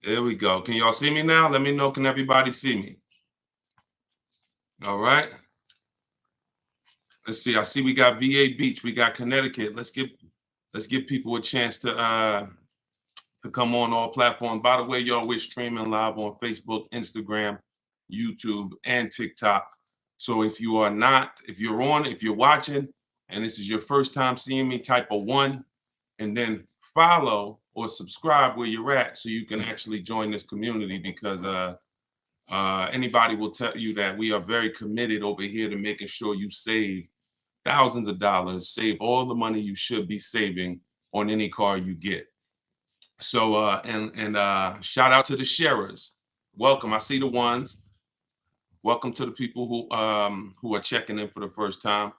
There we go. Can y'all see me now? Let me know. Can everybody see me? All right. Let's see. I see we got VA Beach. We got Connecticut. Let's give people a chance to come on all platforms. By the way, y'all, we're streaming live on Facebook, Instagram, YouTube, and TikTok. So if you're watching, and this is your first time seeing me, type a one, and then follow or subscribe where you're at, so you can actually join this community because anybody will tell you that we are very committed over here to making sure you save thousands of dollars, save all the money you should be saving on any car you get. So and shout out to the sharers. Welcome. I see the ones. Welcome to the people who are checking in for the first time.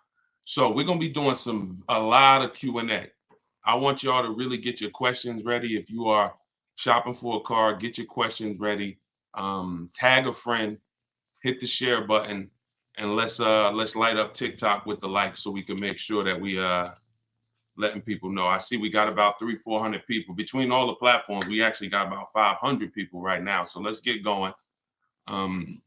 So we're gonna be doing a lot of Q&A. I want y'all to really get your questions ready. If you are shopping for a car, get your questions ready. Tag a friend, hit the share button, and let's light up TikTok with the like so we can make sure that we letting people know. I see we got about 300-400 people between all the platforms. We actually got about 500 people right now. So let's get going. Um,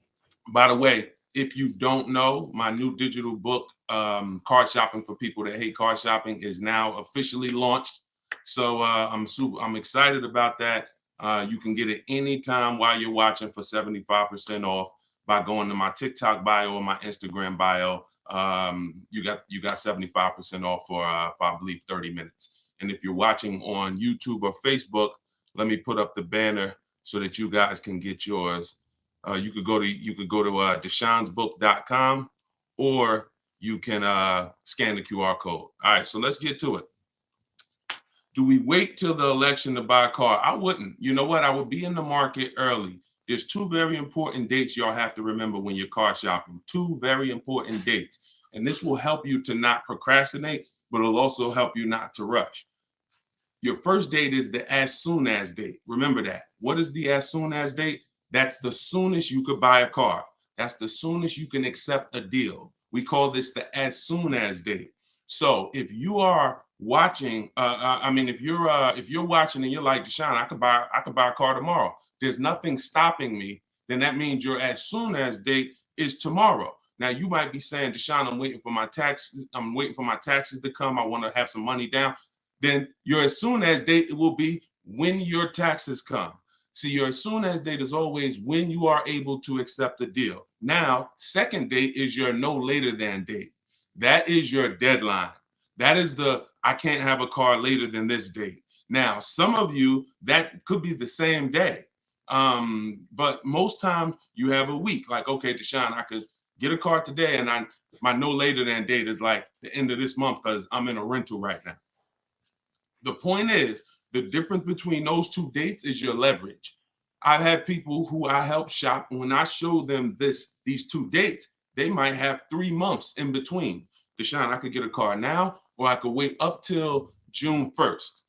by the way, if you don't know, my new digital book, Car Shopping for People That Hate Car Shopping, is now officially launched. So I'm excited about that. You can get it anytime while you're watching for 75% off by going to my TikTok bio or my Instagram bio. You got 75% off for I believe 30 minutes. And if you're watching on YouTube or Facebook, let me put up the banner so that you guys can get yours. You could go to deshonesbook.com, or you can scan the QR code. All right, so let's get to it. Do we wait till the election to buy a car? I wouldn't. You know what? I would be in the market early. There's two very important dates y'all have to remember when you're car shopping. Two very important dates. And this will help you to not procrastinate, but it'll also help you not to rush. Your first date is the as soon as date. Remember that. What is the as soon as date? That's the soonest you could buy a car. That's the soonest you can accept a deal. We call this the as soon as date. So if you are watching, if you're watching and you're like, Deshone, I could buy a car tomorrow. There's nothing stopping me. Then that means your as soon as date is tomorrow. Now you might be saying, Deshone, I'm waiting for my taxes. I'm waiting for my taxes to come. I want to have some money down. Then your as soon as date will be when your taxes come. See, your as soon as date is always when you are able to accept the deal. Now, second date is your no later than date. That is your deadline. That is I can't have a car later than this date. Now, some of you, that could be the same day. But most times you have a week. Like, okay, Deshone, I could get a car today, and my no later than date is like the end of this month because I'm in a rental right now. The point is, the difference between those two dates is your leverage. I've had people who I help shop, when I show them these two dates, they might have 3 months in between. Deshone, I could get a car now, or I could wait up till June 1st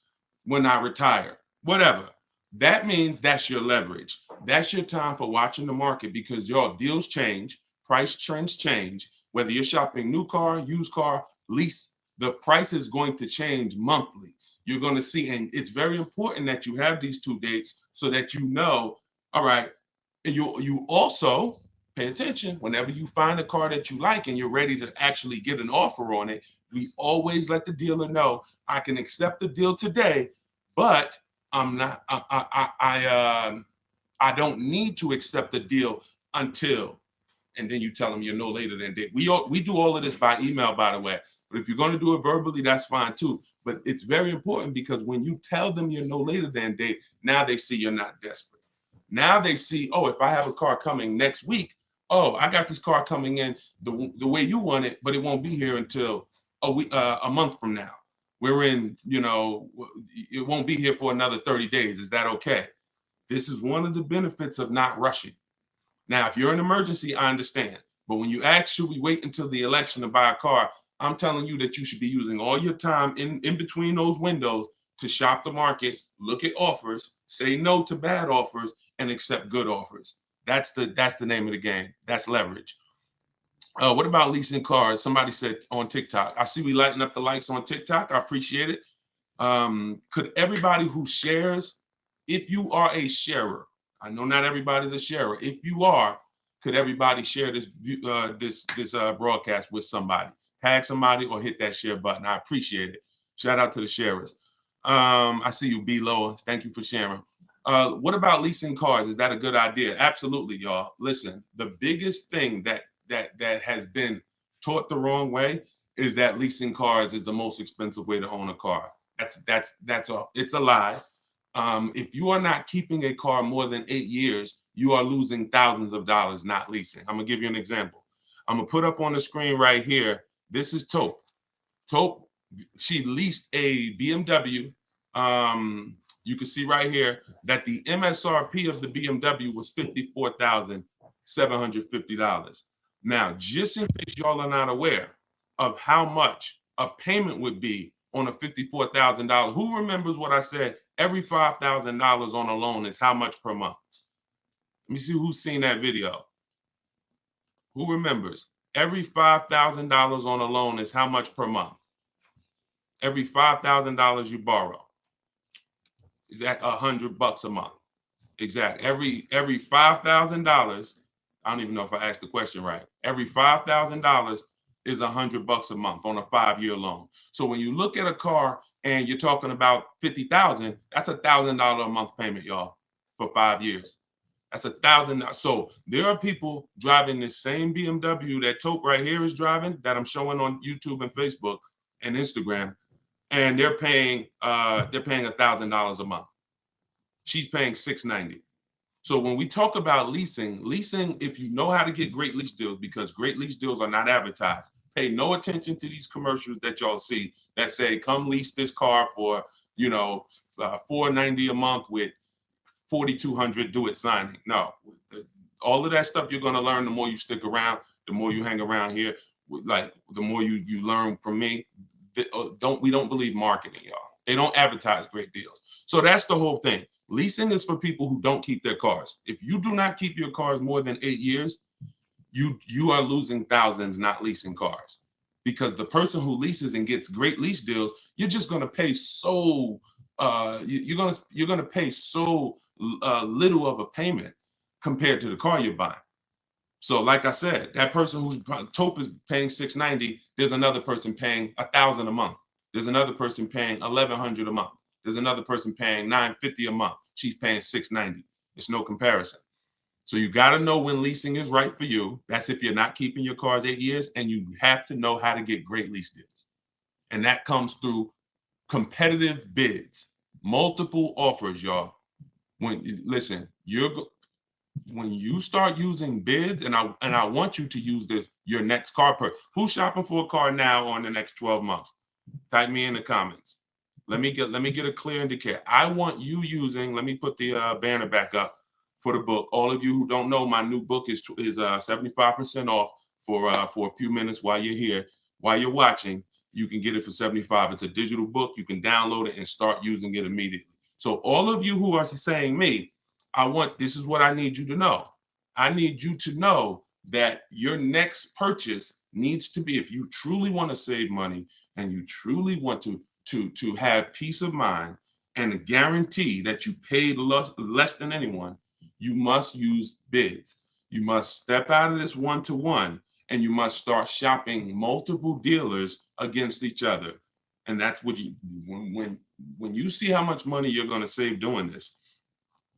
when I retire, whatever. That means that's your leverage. That's your time for watching the market, because your deals change, price trends change. Whether you're shopping new car, used car, lease, the price is going to change monthly. You're going to see, and it's very important that you have these two dates so that you know, all right, and you also pay attention whenever you find a car that you like and you're ready to actually get an offer on it. We always let the dealer know, I can accept the deal today, but I'm not I don't need to accept the deal until, and then you tell them you're no later than date. We do all of this by email, by the way. But if you're going to do it verbally, that's fine too. But it's very important, because when you tell them you're no later than date, now they see you're not desperate. Now they see, oh, if I have a car coming next week, oh, I got this car coming in the way you want it, but it won't be here until a month from now. We're in, it won't be here for another 30 days. Is that okay? This is one of the benefits of not rushing. Now, if you're an emergency, I understand. But when you ask, should we wait until the election to buy a car? I'm telling you that you should be using all your time in between those windows to shop the market, look at offers, say no to bad offers, and accept good offers. That's the name of the game. That's leverage. What about leasing cars? Somebody said on TikTok. I see we lighting up the likes on TikTok. I appreciate it. Could everybody who shares If you are a sharer, I know not everybody's a sharer. If you are, could everybody share this broadcast with somebody? Tag somebody or hit that share button. I appreciate it. Shout out to the sharers. I see you, B. Lower. Thank you for sharing. What about leasing cars? Is that a good idea? Absolutely, y'all. Listen, the biggest thing that has been taught the wrong way is that leasing cars is the most expensive way to own a car. It's a lie. If you are not keeping a car more than 8 years, you are losing thousands of dollars not leasing. I'm gonna give you an example. I'm gonna put up on the screen right here. This is Taupe. Taupe, she leased a BMW. You can see right here that the MSRP of the BMW was $54,750. Now, just in case y'all are not aware of how much a payment would be on a $54,000, who remembers what I said? Every $5,000 on a loan is how much per month? Let me see who's seen that video. Who remembers? Every $5,000 on a loan is how much per month? Every $5,000 you borrow is that $100 a month. Exactly. Every $5,000. I don't even know if I asked the question right. Every $5,000 is $100 a month on a 5-year loan. So when you look at a car and you're talking about 50,000, that's $1,000 a month payment, y'all, for 5 years. That's $1,000. So there are people driving this same BMW that Taupe right here is driving, that I'm showing on YouTube and Facebook and Instagram, and they're paying $1,000 a month. She's paying $690. So when we talk about leasing, if you know how to get great lease deals, because great lease deals are not advertised, pay no attention to these commercials that y'all see that say, come lease this car for, $490 a month with $4,200 do it signing. No, all of that stuff you're going to learn the more you stick around, the more you hang around here, like the more you learn from me. We don't believe marketing, y'all. They don't advertise great deals. So that's the whole thing. Leasing is for people who don't keep their cars. If you do not keep your cars more than 8 years, you are losing thousands not leasing cars. Because the person who leases and gets great lease deals, you're just going to pay so you're going to pay so little of a payment compared to the car you're buying. So like I said, that person who's Taupe is paying $690, there's another person paying $1,000 a month. There's another person paying $1,100 a month. There's another person paying $950 a month. She's paying $690. It's no comparison. So you got to know when leasing is right for you. That's if you're not keeping your cars 8 years, and you have to know how to get great lease deals. And that comes through competitive bids, multiple offers, y'all. When you start using bids, and I want you to use this, your next car who's shopping for a car now or in the next 12 months? Type me in the comments. Let me get a clear indicator. I want you using, let me put the banner back up for the book. All of you who don't know, my new book is 75% off for a few minutes while you're here. While you're watching, you can get it for 75. It's a digital book. You can download it and start using it immediately. So all of you who are saying me, this is what I need you to know. I need you to know that your next purchase needs to be, if you truly want to save money and you truly want to have peace of mind and a guarantee that you paid less than anyone, you must use bids. You must step out of this one-to-one, and you must start shopping multiple dealers against each other. And that's what when you see how much money you're going to save doing this,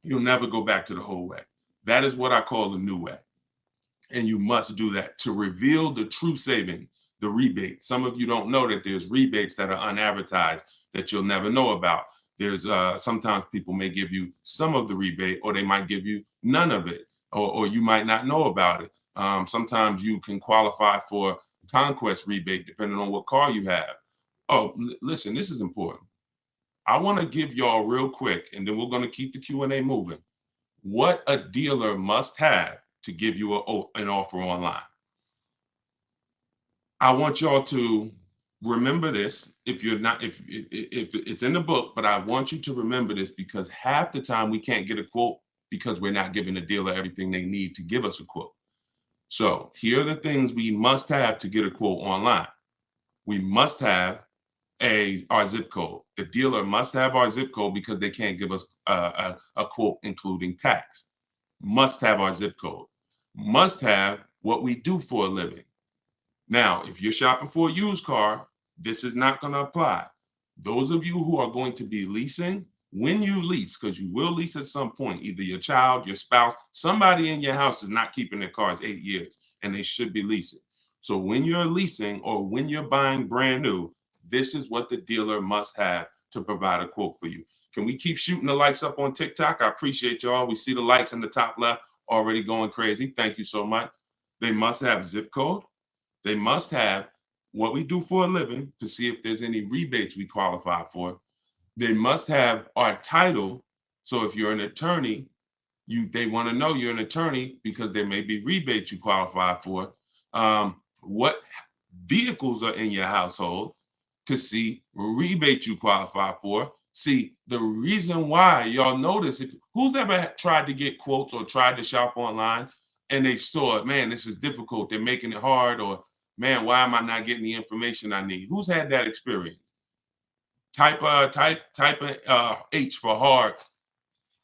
you'll never go back to the whole way. That is what I call the new way. And you must do that to reveal the true saving, the rebate. Some of you don't know that there's rebates that are unadvertised that you'll never know about. There's sometimes people may give you some of the rebate, or they might give you none of it, or you might not know about it. Sometimes you can qualify for conquest rebate depending on what car you have. Oh, listen, this is important. I want to give y'all real quick, and then we're going to keep the Q&A moving, what a dealer must have to give you an offer online. I want y'all to remember this. If it's in the book, but I want you to remember this, because half the time we can't get a quote because we're not giving the dealer everything they need to give us a quote. So here are the things we must have to get a quote online. We must have our zip code. The dealer must have our zip code because they can't give us a quote including tax. Must have our zip code. Must have what we do for a living. Now, if you're shopping for a used car, this is not going to apply. Those of you who are going to be leasing, when you lease, because you will lease at some point, either your child, your spouse, somebody in your house is not keeping their cars 8 years and they should be leasing. So when you're leasing or when you're buying brand new, this is what the dealer must have to provide a quote for you. Can we keep shooting the likes up on TikTok? I appreciate y'all. We see the likes in the top left already going crazy. Thank you so much. They must have zip code. They must have what we do for a living to see if there's any rebates we qualify for. They must have our title. So if you're an attorney, they want to know you're an attorney because there may be rebates you qualify for. What vehicles are in your household to see rebate you qualify for. See, the reason why y'all notice, who's ever tried to get quotes or tried to shop online and they saw, man, this is difficult, they're making it hard, or man, why am I not getting the information I need? Who's had that experience? Type H for hard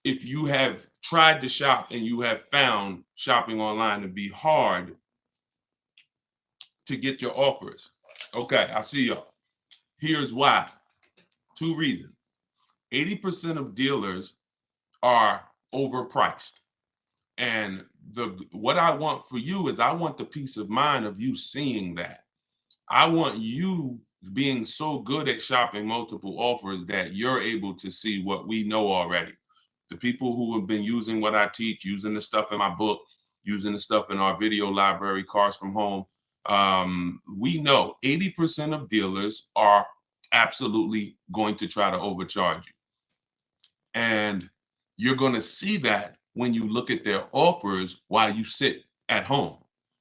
if you have tried to shop and you have found shopping online to be hard to get your offers. Okay, I see y'all. Here's why. 2 reasons. 80% of dealers are overpriced. And what I want for you is I want the peace of mind of you seeing that. I want you being so good at shopping multiple offers that you're able to see what we know already. The people who have been using what I teach, using the stuff in my book, using the stuff in our video library, Cars from Home, we know 80% of dealers are absolutely going to try to overcharge you. And you're going to see that when you look at their offers while you sit at home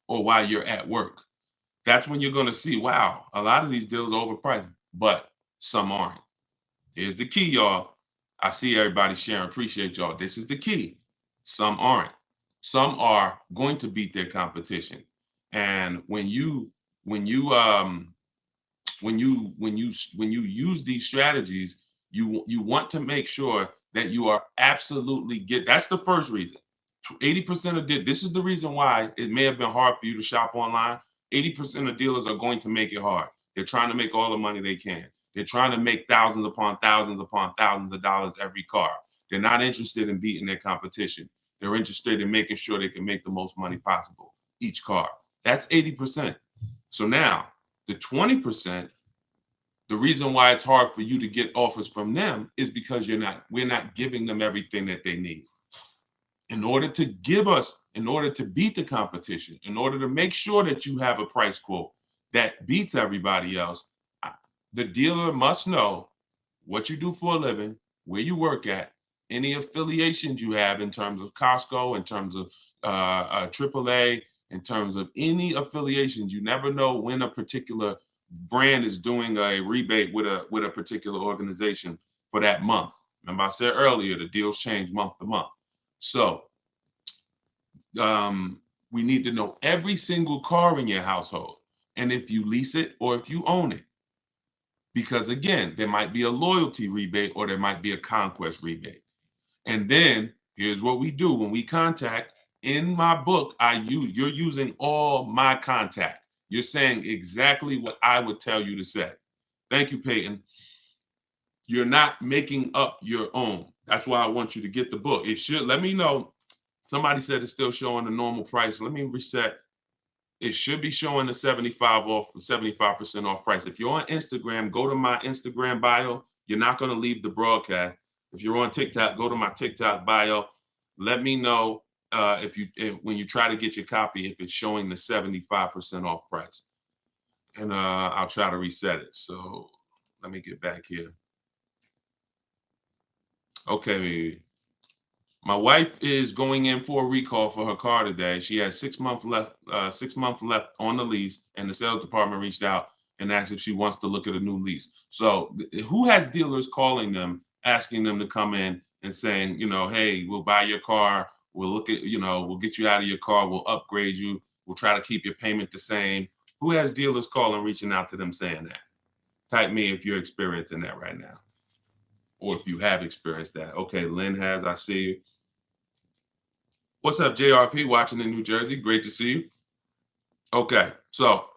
or while you're at work. That's when you're going to see, wow, a lot of these deals are overpriced, but some aren't. Here's the key, y'all. I see everybody sharing. Appreciate y'all. This is the key. Some aren't. Some are going to beat their competition. And when you use these strategies, you want to make sure that you are absolutely that's the first reason. 80% of this is the reason why it may have been hard for you to shop online. 80% of dealers are going to make it hard. They're trying to make all the money they can. They're trying to make thousands upon thousands of dollars every car. They're not interested in beating their competition. They're interested in making sure they can make the most money possible each car. That's 80%. So now the 20%, the reason why it's hard for you to get offers from them is because we're not giving them everything that they need. In order to beat the competition, in order to make sure that you have a price quote that beats everybody else, the dealer must know what you do for a living, where you work at, any affiliations you have in terms of Costco, in terms of AAA, in terms of any affiliations. You never know when a particular brand is doing a rebate with a particular organization for that month. Remember I said earlier, the deals change month to month. So we need to know every single car in your household, and if you lease it or if you own it. Because again, there might be a loyalty rebate or there might be a conquest rebate. And then here's what we do when we contact. In my book, you're using all my contact. You're saying exactly what I would tell you to say. Thank you, Peyton. You're not making up your own. That's why I want you to get the book. It should, let me know. Somebody said it's still showing the normal price. Let me reset. It should be showing the 75% off price. If you're on Instagram, go to my Instagram bio. You're not going to leave the broadcast. If you're on TikTok, go to my TikTok bio. Let me know when you try to get your copy, if it's showing the 75% off price. And I'll try to reset it. So let me get back here. Okay. My wife is going in for a recall for her car today. She has 6 months left, 6 months left on the lease, and the sales department reached out and asked if she wants to look at a new lease. So who has dealers calling them, asking them to come in and saying, hey, we'll buy your car, we'll look at, we'll get you out of your car, we'll upgrade you, we'll try to keep your payment the same. Who has dealers calling, reaching out to them saying that? Type me if you're experiencing that right now, or if you have experienced that. Okay, Lynn has, I see you. What's up, JRP, watching in New Jersey? Great to see you. Okay, so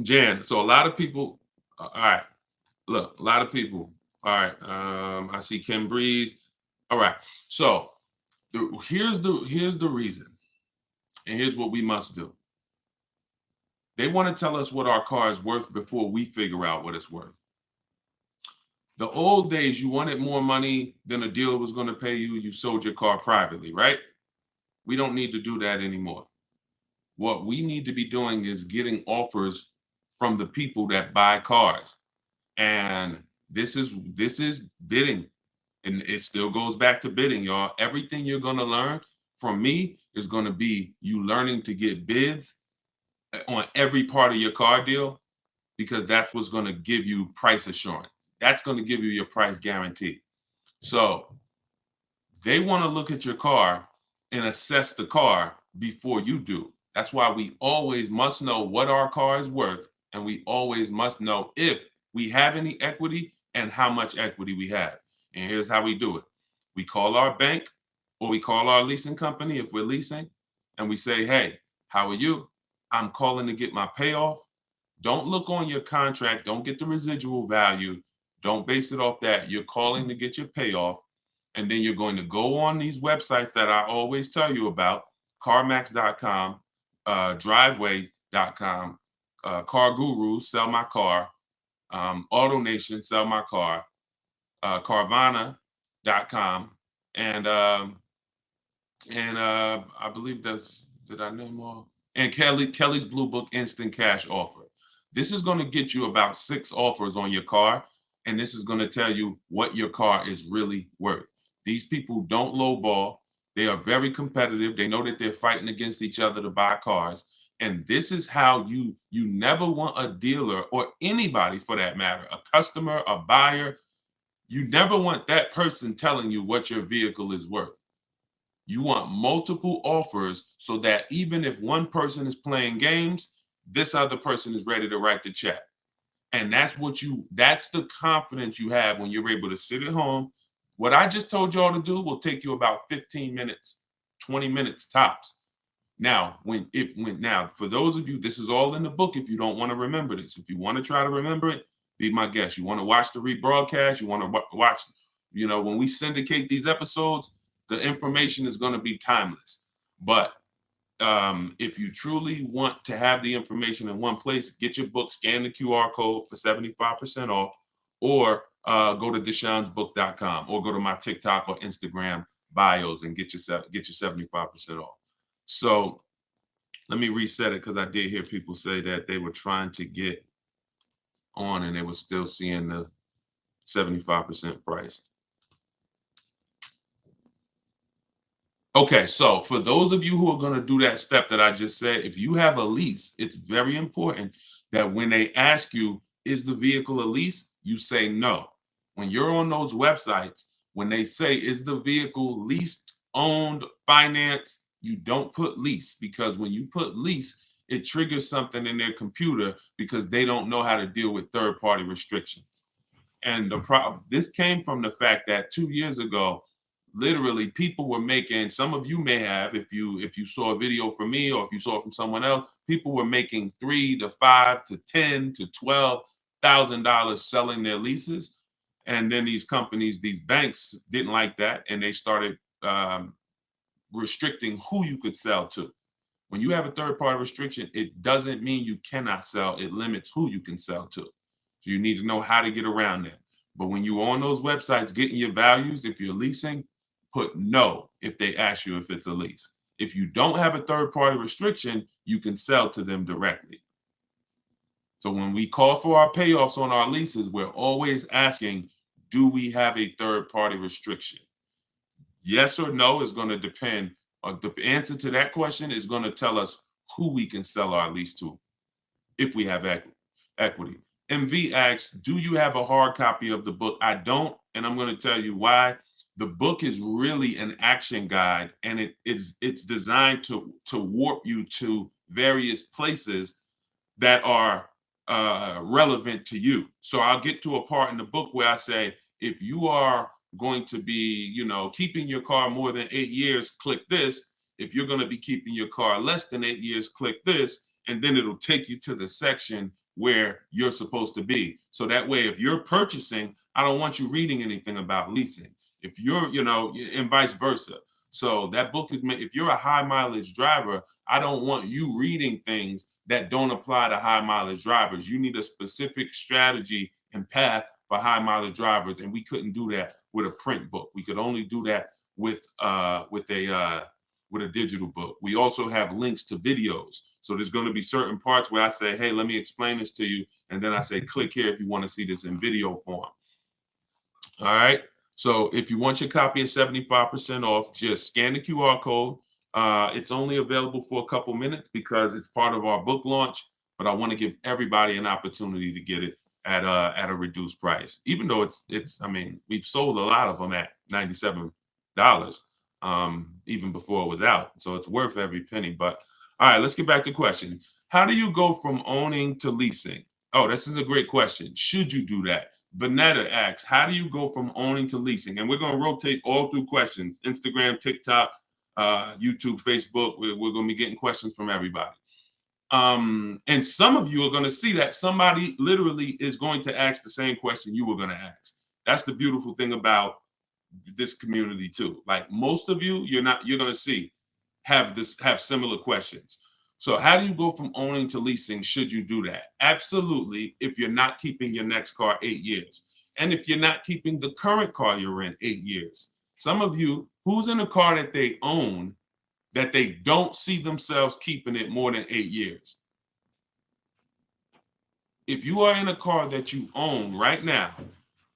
Jan, so a lot of people, all right, look, a lot of people, all right, I see Kim Breeze. All right, so here's the reason, and here's what we must do. They want to tell us what our car is worth before we figure out what it's worth. The old days, you wanted more money than a dealer was going to pay you, you sold your car privately, right? We don't need to do that anymore. What we need to be doing is getting offers from the people that buy cars. And this is bidding. And it still goes back to bidding, y'all. Everything you're going to learn from me is going to be you learning to get bids on every part of your car deal, because that's what's going to give you price assurance. That's going to give you your price guarantee. So they want to look at your car and assess the car before you do. That's why we always must know what our car is worth, and we always must know if we have any equity and how much equity we have. And here's how we do it. We call our bank, or we call our leasing company if we're leasing, and we say, hey, how are you? I'm calling to get my payoff. Don't look on your contract. Don't get the residual value. Don't base it off that. You're calling to get your payoff. And then you're going to go on these websites that I always tell you about, CarMax.com, Driveway.com, Car Gurus, Sell My Car, AutoNation, Sell My Car, Carvana.com, and I believe did I name all? And Kelly's Blue Book Instant Cash Offer. This is going to get you about 6 offers on your car, and this is going to tell you what your car is really worth. These people don't lowball. They are very competitive. They know that they're fighting against each other to buy cars. And this is how you never want a dealer, or anybody for that matter, a customer, a buyer, you never want that person telling you what your vehicle is worth. You want multiple offers so that even if one person is playing games, this other person is ready to write the check. And that's the confidence you have when you're able to sit at home. What I just told y'all to do will take you about 15 minutes, 20 minutes tops. Now, now, for those of you, this is all in the book. If you don't want to remember this, if you want to try to remember it, be my guest. You want to watch the rebroadcast, you want to watch, when we syndicate these episodes, the information is going to be timeless. But if you truly want to have the information in one place, get your book, scan the QR code for 75% off, or go to deshonesbook.com, or go to my TikTok or Instagram bios and get your 75% off. So let me reset it, because I did hear people say that they were trying to get on and they were still seeing the 75% price. Okay, so for those of you who are going to do that step that I just said, if you have a lease, it's very important that when they ask you, is the vehicle a lease, you say no. When you're on those websites, when they say, is the vehicle leased, owned, financed, you don't put lease, because when you put lease, it triggers something in their computer, because they don't know how to deal with third-party restrictions. And this came from the fact that 2 years ago, literally people were making, some of you may have, if you saw a video from me, or if you saw it from someone else, people were making $3,000 to $5,000 to $10,000 to $12,000 selling their leases. And then these companies, these banks didn't like that, and they started restricting who you could sell to. When you have a third-party restriction, it doesn't mean you cannot sell. It limits who you can sell to. So you need to know how to get around that. But when you're on those websites getting your values, if you're leasing, put no if they ask you if it's a lease. If you don't have a third-party restriction, you can sell to them directly. So when we call for our payoffs on our leases, we're always asking, do we have a third-party restriction? Yes or no is going to depend. The answer to that question is going to tell us who we can sell our lease to if we have equity. MV asks, do you have a hard copy of the book? I don't, and I'm going to tell you why. The book is really an action guide, and it's designed to warp you to various places that are relevant to you. So I'll get to a part in the book where I say, if you are going to be, keeping your car more than 8 years, click this. If you're going to be keeping your car less than 8 years, click this. And then it'll take you to the section where you're supposed to be. So that way, if you're purchasing, I don't want you reading anything about leasing. If you're, and vice versa. So that book is meant, if you're a high mileage driver, I don't want you reading things that don't apply to high mileage drivers. You need a specific strategy and path for high mileage drivers, and we couldn't do that with a print book. We could only do that with a digital book. We also have links to videos. So there's going to be certain parts where I say, hey, let me explain this to you, and then I say, click here if you want to see this in video form. All right. So if you want your copy at 75% off, just scan the QR code. It's only available for a couple minutes because it's part of our book launch, but I want to give everybody an opportunity to get it at a reduced price. Even though I mean, we've sold a lot of them at $97, even before it was out. So it's worth every penny. But all right, let's get back to the question. How do you go from owning to leasing? Oh, this is a great question. Should you do that? Vanetta asks, how do you go from owning to leasing? And we're going to rotate all through questions: Instagram, TikTok, YouTube, Facebook. We're going to be getting questions from everybody. And some of you are going to see that somebody literally is going to ask the same question you were going to ask. That's the beautiful thing about this community too. Like most of you, you're going to see have similar questions. So how do you go from owning to leasing? Should you do that? Absolutely, if you're not keeping your next car 8 years. And if you're not keeping the current car you're in 8 years. Some of you, who's in a car that they own, that they don't see themselves keeping it more than 8 years? If you are in a car that you own right now,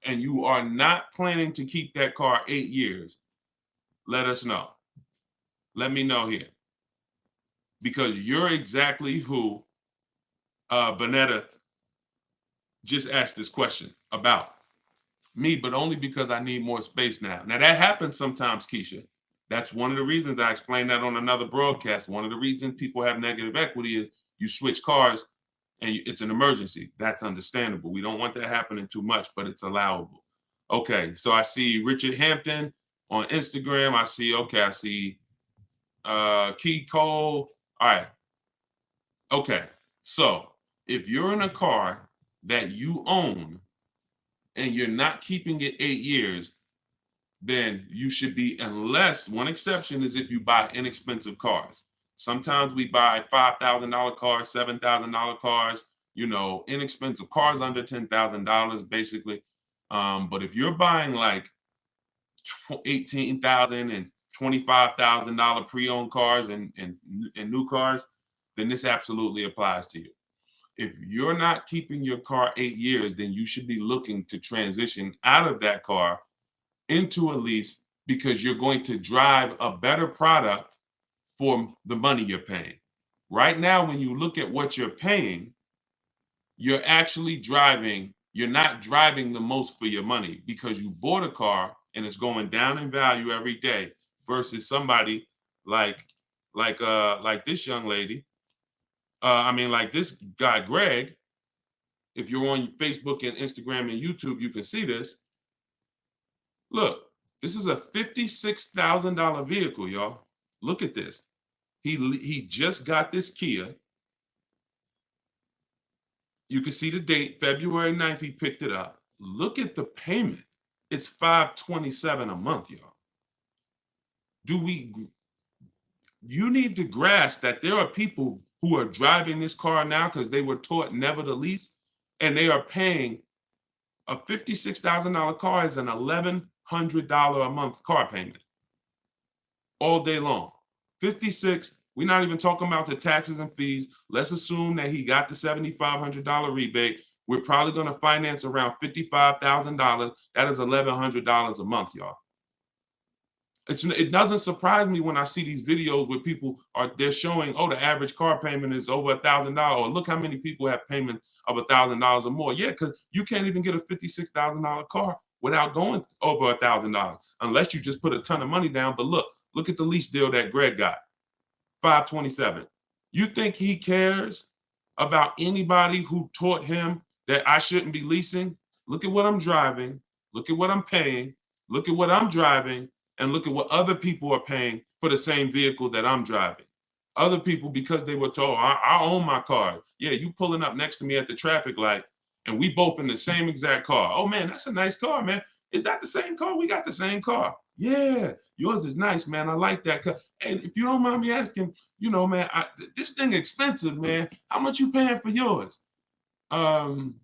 and you are not planning to keep that car 8 years, let us know. Let me know here. Because you're exactly who Bonetta just asked this question about. Me, but only because I need more space now. Now that happens sometimes, Keisha. That's one of the reasons I explained that on another broadcast. One of the reasons people have negative equity is you switch cars and it's an emergency. That's understandable. We don't want that happening too much, but it's allowable. Okay, so I see Richard Hampton on Instagram. I see Key Cole. All right. Okay, so if you're in a car that you own and you're not keeping it 8 years, then you should be, unless one exception is if you buy inexpensive cars. Sometimes we buy $5,000 cars, $7,000 cars, inexpensive cars under $10,000 basically. But if you're buying like $18,000 and $25,000 pre-owned cars and new cars, then this absolutely applies to you. If you're not keeping your car 8 years, then you should be looking to transition out of that car into a lease, because you're going to drive a better product for the money you're paying. Right now, when you look at what you're paying, you're not driving the most for your money, because you bought a car and it's going down in value every day, versus somebody like this young lady. Like this guy, Greg. If you're on Facebook and Instagram and YouTube, you can see this. Look, this is a $56,000 vehicle, y'all. Look at this. He just got this Kia. You can see the date, February 9th, he picked it up. Look at the payment. It's $527 a month, y'all. You need to grasp that there are people who are driving this car now because they were taught never to lease, and they are paying a $56,000 car is an $1,100 a month car payment all day long. 56, we're not even talking about the taxes and fees. Let's assume that he got the $7,500 rebate. We're probably going to finance around $55,000. That is $1,100 a month, y'all. It doesn't surprise me when I see these videos where they're showing, oh, the average car payment is over $1,000, or look how many people have payments of $1,000 or more. Yeah, because you can't even get a $56,000 car without going over $1,000, unless you just put a ton of money down. But look at the lease deal that Greg got, $527. You think he cares about anybody who taught him that I shouldn't be leasing, look at what I'm driving, look at what I'm paying, look at what I'm driving, and look at what other people are paying for the same vehicle that I'm driving. Other people, because they were told, I own my car. Yeah, you pulling up next to me at the traffic light, and we both in the same exact car. Oh man, that's a nice car, man. Is that the same car? We got the same car. Yeah, yours is nice, man. I like that car. And if you don't mind me asking, man, this thing expensive, man. How much you paying for yours? Um,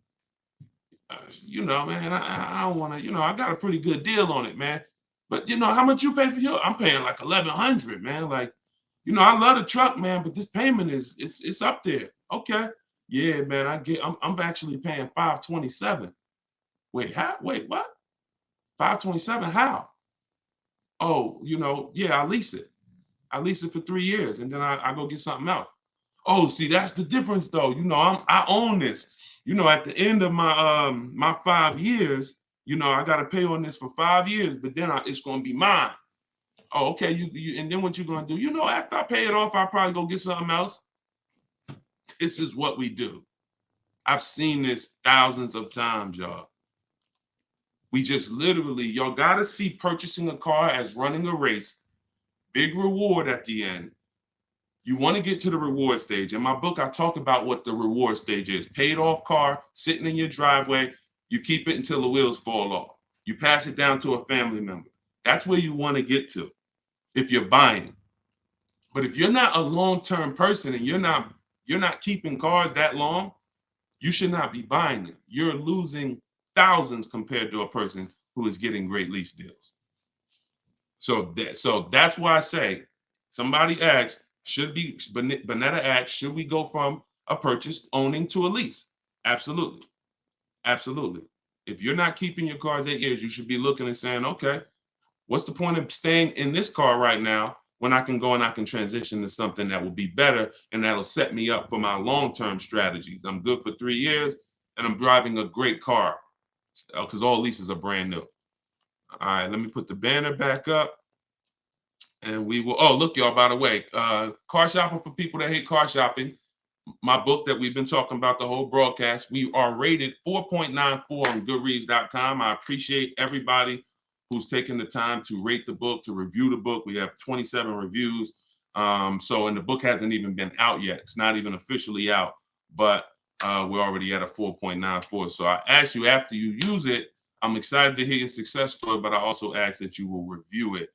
man, I don't want to, I got a pretty good deal on it, man. But how much you pay for yours? I'm paying like 1,100, man. Like, I love the truck, man, but this payment it's up there. Okay. Yeah, man, I'm actually paying 527. Wait, how? Wait, what? 527? How? Oh, yeah, I lease it. I lease it for 3 years, and then I go get something else. Oh, see, that's the difference, though. I own this. At the end of my 5 years, I got to pay on this for 5 years, but then it's gonna be mine. Oh, okay. And then what you gonna do? After I pay it off, I'll probably go get something else. This is what we do. I've seen this thousands of times, y'all. We just literally, y'all gotta see purchasing a car as running a race. Big reward at the end. You want to get to the reward stage. In my book, I talk about what the reward stage is. Paid off car, sitting in your driveway. You keep it until the wheels fall off. You pass it down to a family member. That's where you want to get to if you're buying. But if you're not a long-term person and you're not keeping cars that long, you should not be buying them. You're losing thousands compared to a person who is getting great lease deals. So that's why I say, somebody asked, Bonetta asked, should we go from a purchase owning to a lease? Absolutely. Absolutely. If you're not keeping your cars 8 years, you should be looking and saying, okay, what's the point of staying in this car right now when I can go and I can transition to something that will be better and that'll set me up for my long-term strategies? I'm good for 3 years and I'm driving a great car because all leases are brand new. All right, let me put the banner back up. And we will, oh, look, y'all, by the way, car shopping for people that hate car shopping. My book that we've been talking about the whole broadcast, we are rated 4.94 on goodreads.com. I appreciate everybody who's taken the time to rate the book, to review the book. We have 27 reviews. And the book hasn't even been out yet. It's not even officially out, but we're already at a 4.94. So I ask you, after you use it, I'm excited to hear your success story, but I also ask that you will review it.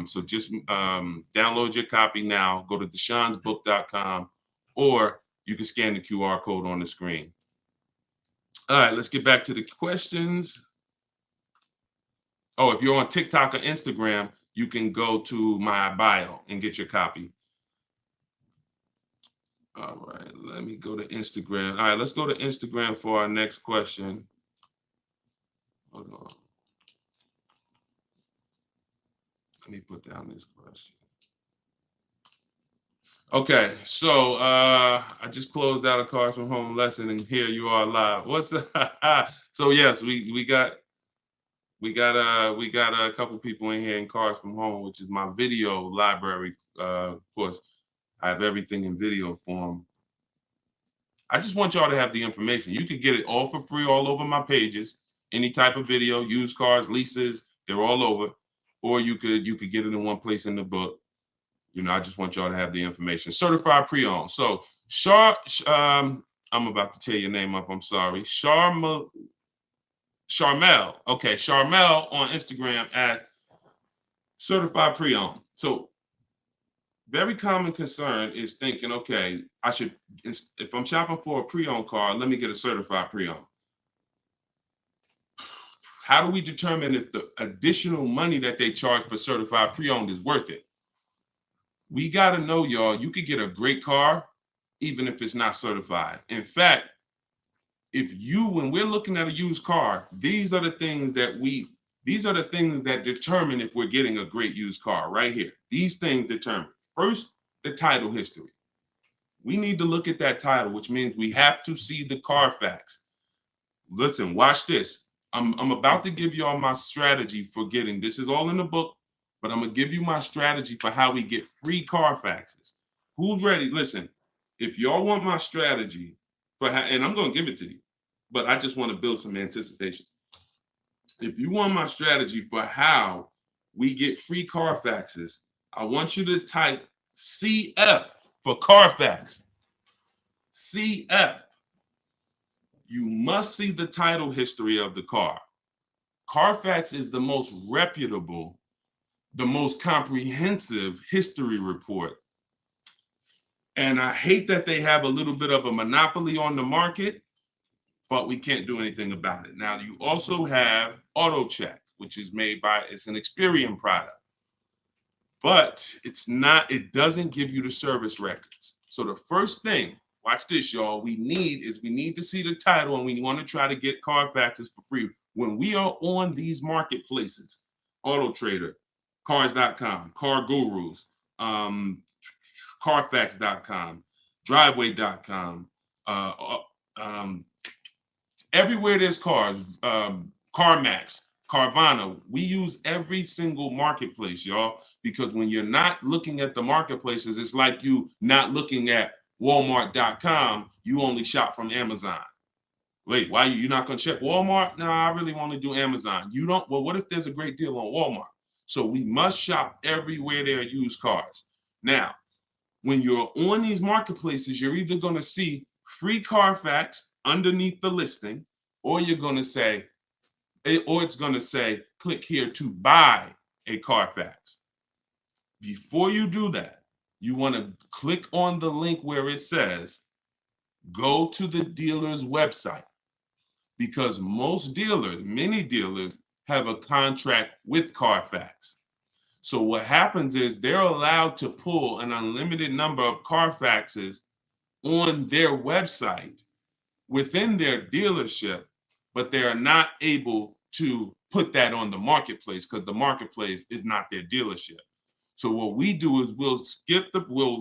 So just download your copy now. Go to deshonesbook.com, or you can scan the QR code on the screen. All right, let's get back to the questions. Oh, if you're on TikTok or Instagram, you can go to my bio and get your copy. All right, let me go to Instagram. All right, let's go to Instagram for our next question. Hold on. Let me put down this question. Okay, so I just closed out a Cars from Home lesson, and here you are live. What's so? Yes, we got a couple people in here in Cars from Home, which is my video library. Of course, I have everything in video form. I just want y'all to have the information. You could get it all for free all over my pages. Any type of video, used cars, leases, they're all over. Or you could get it in one place in the book. I just want y'all to have the information. Certified pre-owned. So, I'm about to tear your name up. I'm sorry. Charmel. Okay, Charmel on Instagram as certified pre-owned. So, very common concern is thinking, okay, if I'm shopping for a pre-owned car, let me get a certified pre-owned. How do we determine if the additional money that they charge for certified pre-owned is worth it? We got to know, y'all, you could get a great car even if it's not certified. In fact, when we're looking at a used car, these are the things that determine if we're getting a great used car right here. These things determine. First, the title history. We need to look at that title, which means we have to see the Carfax. Listen, watch this. I'm about to give y'all my strategy for getting, this is all in the book, but I'm going to give you my strategy for how we get free Carfaxes. Who's ready? Listen, If y'all want my strategy for how, and I'm going to give it to you, but I just want to build some anticipation. If you want my strategy for how we get free Carfaxes, I want you to type CF for Carfax. CF. You must see the title history of the car. Carfax is the most reputable, the most comprehensive history report. And I hate that they have a little bit of a monopoly on the market, but we can't do anything about it. Now, you also have AutoCheck, which is made by, it's an Experian product, but it doesn't give you the service records. So the first thing, watch this, y'all, we need to see the title, and we want to try to get Carfaxes for free. When we are on these marketplaces, Auto Trader, Cars.com, Car Gurus, Carfax.com, Driveway.com, everywhere there's cars, CarMax, Carvana, we use every single marketplace, y'all, because when you're not looking at the marketplaces, it's like you not looking at Walmart.com, you only shop from Amazon. Wait, why you not gonna check Walmart? No, I really want to do Amazon. You don't, well, what if there's a great deal on Walmart? So we must shop everywhere there are used cars. Now, when you're on these marketplaces, you're either gonna see free Carfax underneath the listing, or you're gonna say, or it's gonna say, click here to buy a Carfax. Before you do that, you wanna click on the link where it says, go to the dealer's website, because many dealers have a contract with Carfax. So what happens is they're allowed to pull an unlimited number of Carfaxes on their website within their dealership, but they are not able to put that on the marketplace because the marketplace is not their dealership. So what we do is we'll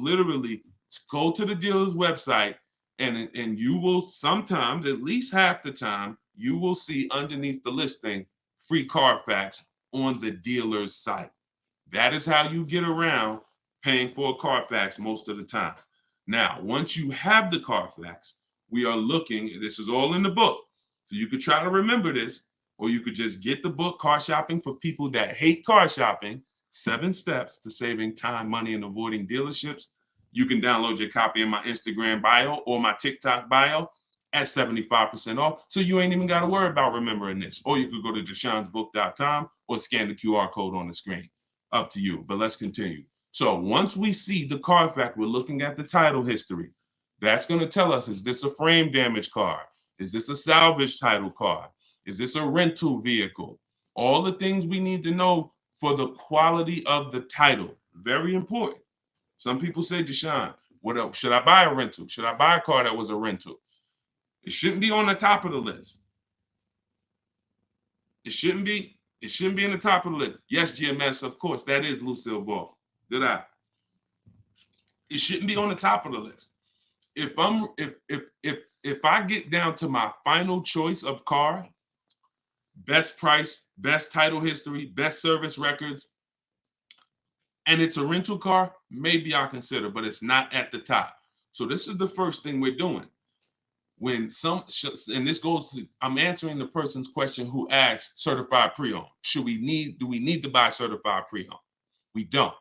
literally go to the dealer's website, and you will sometimes, at least half the time, you will see underneath the listing free Carfax on the dealer's site. That is how you get around paying for a Carfax most of the time. Now, once you have the Carfax, we are looking, this is all in the book, so you could try to remember this, or you could just get the book, Car Shopping for People That Hate Car Shopping, 7 Steps to Saving Time, Money, and Avoiding Dealerships. You can download your copy in my Instagram bio or my TikTok bio at 75% off. So you ain't even got to worry about remembering this. Or you could go to deshonsbook.com or scan the QR code on the screen. Up to you, but let's continue. So once we see the Carfax, we're looking at the title history. That's going to tell us, is this a frame damage car? Is this a salvage title car? Is this a rental vehicle? All the things we need to know for the quality of the title. Very important. Some people say, Deshone, what else? Should I buy a rental? Should I buy a car that was a rental? It shouldn't be on the top of the list. It shouldn't be. It shouldn't be in the top of the list. Yes, GMS, of course, that is Lucille Ball. Good eye. It shouldn't be on the top of the list. If I get down to my final choice of car, best price, best title history, best service records, and it's a rental car, maybe I'll consider, but it's not at the top. So this is the first thing we're doing. And this goes to, I'm answering the person's question who asked certified pre-owned. Do we need to buy certified pre-owned? We don't.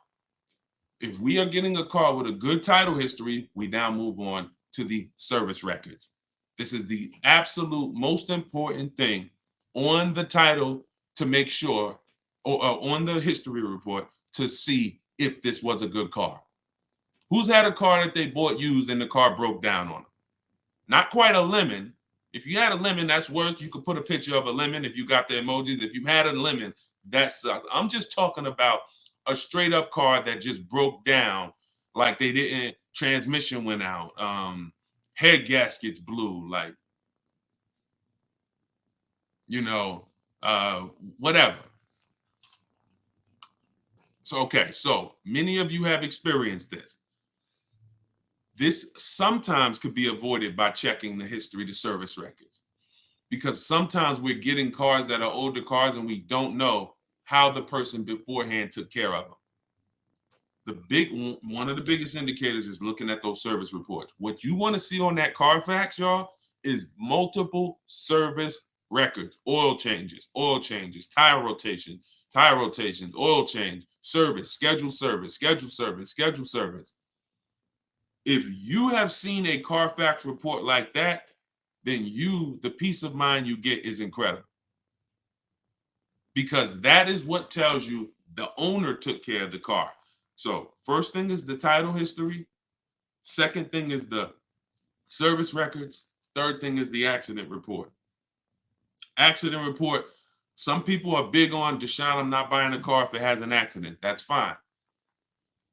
If we are getting a car with a good title history, we now move on to the service records. This is the absolute most important thing on the title to make sure, or on the history report to see if this was a good car. Who's had a car that they bought used and the car broke down on them? Not quite a lemon. If you had a lemon, that's worse. You could put a picture of a lemon if you got the emojis. If you had a lemon, that sucks. I'm just talking about a straight up car that just broke down, like they didn't, transmission went out, head gaskets blew, like, whatever. So, okay, so many of you have experienced this. This sometimes could be avoided by checking the history, the service records, because sometimes we're getting cars that are older cars and we don't know how the person beforehand took care of them. one of the biggest indicators is looking at those service reports. What you want to see on that Carfax, y'all, is multiple service records, oil changes, tire rotations, oil change, service, scheduled service, scheduled service, scheduled service. If you have seen a Carfax report like that, then the peace of mind you get is incredible. Because that is what tells you the owner took care of the car. So first thing is the title history. Second thing is the service records. Third thing is the accident report. Accident report. Some people are big on, Deshone, I'm not buying a car if it has an accident. That's fine.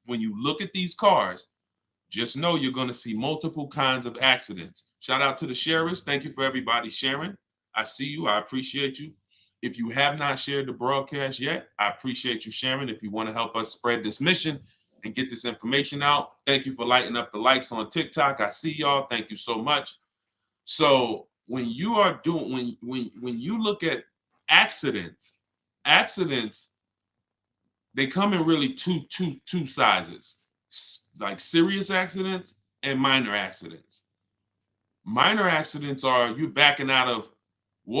When you look at these cars, just know you're going to see multiple kinds of accidents. Shout out to the sharers. Thank you for everybody sharing. I see you. I appreciate you. If you have not shared the broadcast yet, I appreciate you sharing. If you want to help us spread this mission and get this information out, thank you for lighting up the likes on TikTok. I see y'all. Thank you so much. So when you are doing, when you look at accidents, they come in really two sizes, like serious accidents and minor accidents. Minor accidents are you backing out of a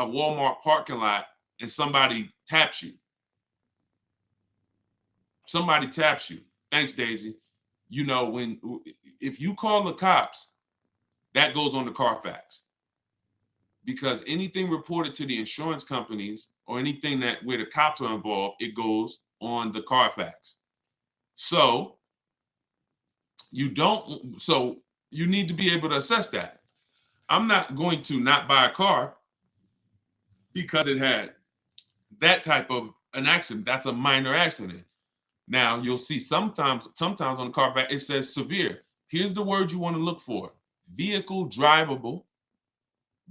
Walmart parking lot, and somebody taps you. Somebody taps you. Thanks, Daisy. You know, if you call the cops, that goes on the Carfax. Because anything reported to the insurance companies or anything where the cops are involved, it goes on the Carfax. So you need to be able to assess that. I'm not going to not buy a car because it had that type of an accident. That's a minor accident. Now you'll see sometimes on the Carfax it says severe. Here's the word you want to look for: vehicle drivable.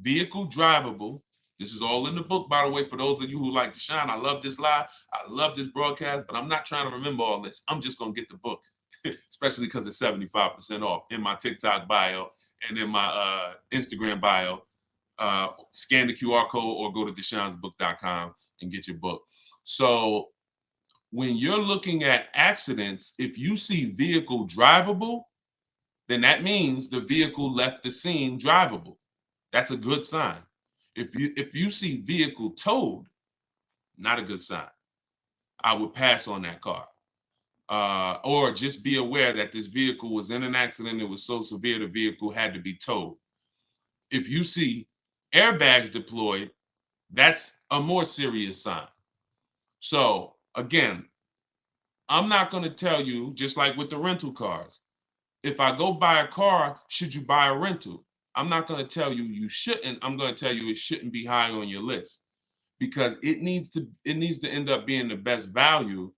Vehicle drivable. This is all in the book, by the way, for those of you who like Deshone. I love this live. I love this broadcast, but I'm not trying to remember all this. I'm just going to get the book, especially because it's 75% off in my TikTok bio and in my Instagram bio. Scan the QR code or go to deshonesbook.com and get your book. So when you're looking at accidents, if you see vehicle drivable, then that means the vehicle left the scene drivable. That's a good sign. If you see vehicle towed, not a good sign. I would pass on that car. Or just be aware that this vehicle was in an accident. It was so severe the vehicle had to be towed. If you see airbags deployed, that's a more serious sign. So again, I'm not going to tell you, just like with the rental cars, if I go buy a car, should you buy a rental? I'm not going to tell you you shouldn't. I'm going to tell you it shouldn't be high on your list, because it needs to end up being the best value.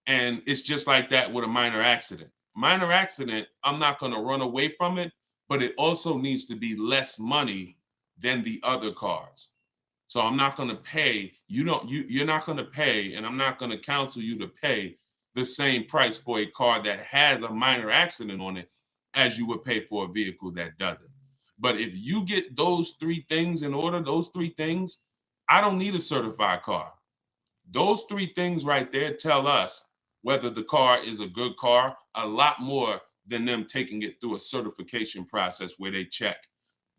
And it's just like that with a minor accident. Minor accident, I'm not going to run away from it, but it also needs to be less money than the other cars. So I'm not going to pay, you're not going to pay, and I'm not going to counsel you to pay the same price for a car that has a minor accident on it as you would pay for a vehicle that doesn't. But if you get those three things in order, those three things, I don't need a certified car. Those three things right there tell us whether the car is a good car, a lot more than them taking it through a certification process where they check,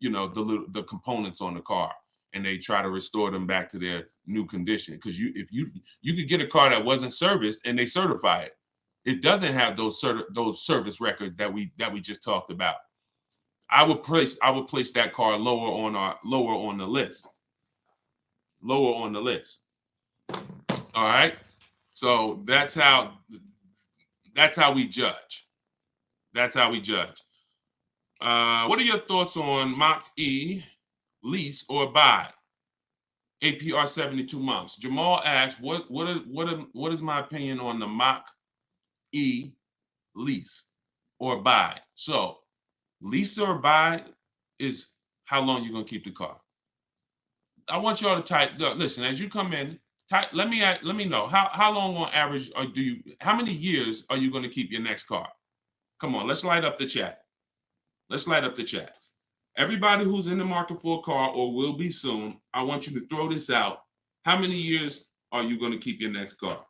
the components on the car and they try to restore them back to their new condition. Because if you could get a car that wasn't serviced and they certify it, it doesn't have those service records that we just talked about. I would place that car lower on the list. Lower on the list. All right. So that's how we judge. That's how we judge. What are your thoughts on Mach-E, lease or buy? APR 72 months. Jamal asks, what is my opinion on the Mach-E, lease or buy? So lease or buy is how long you're gonna keep the car. I want y'all to type. Listen, as you come in, type. Let me know how long on average how many years are you gonna keep your next car? Come on, let's light up the chat. Let's light up the chats. Everybody who's in the market for a car or will be soon, I want you to throw this out. How many years are you going to keep your next car?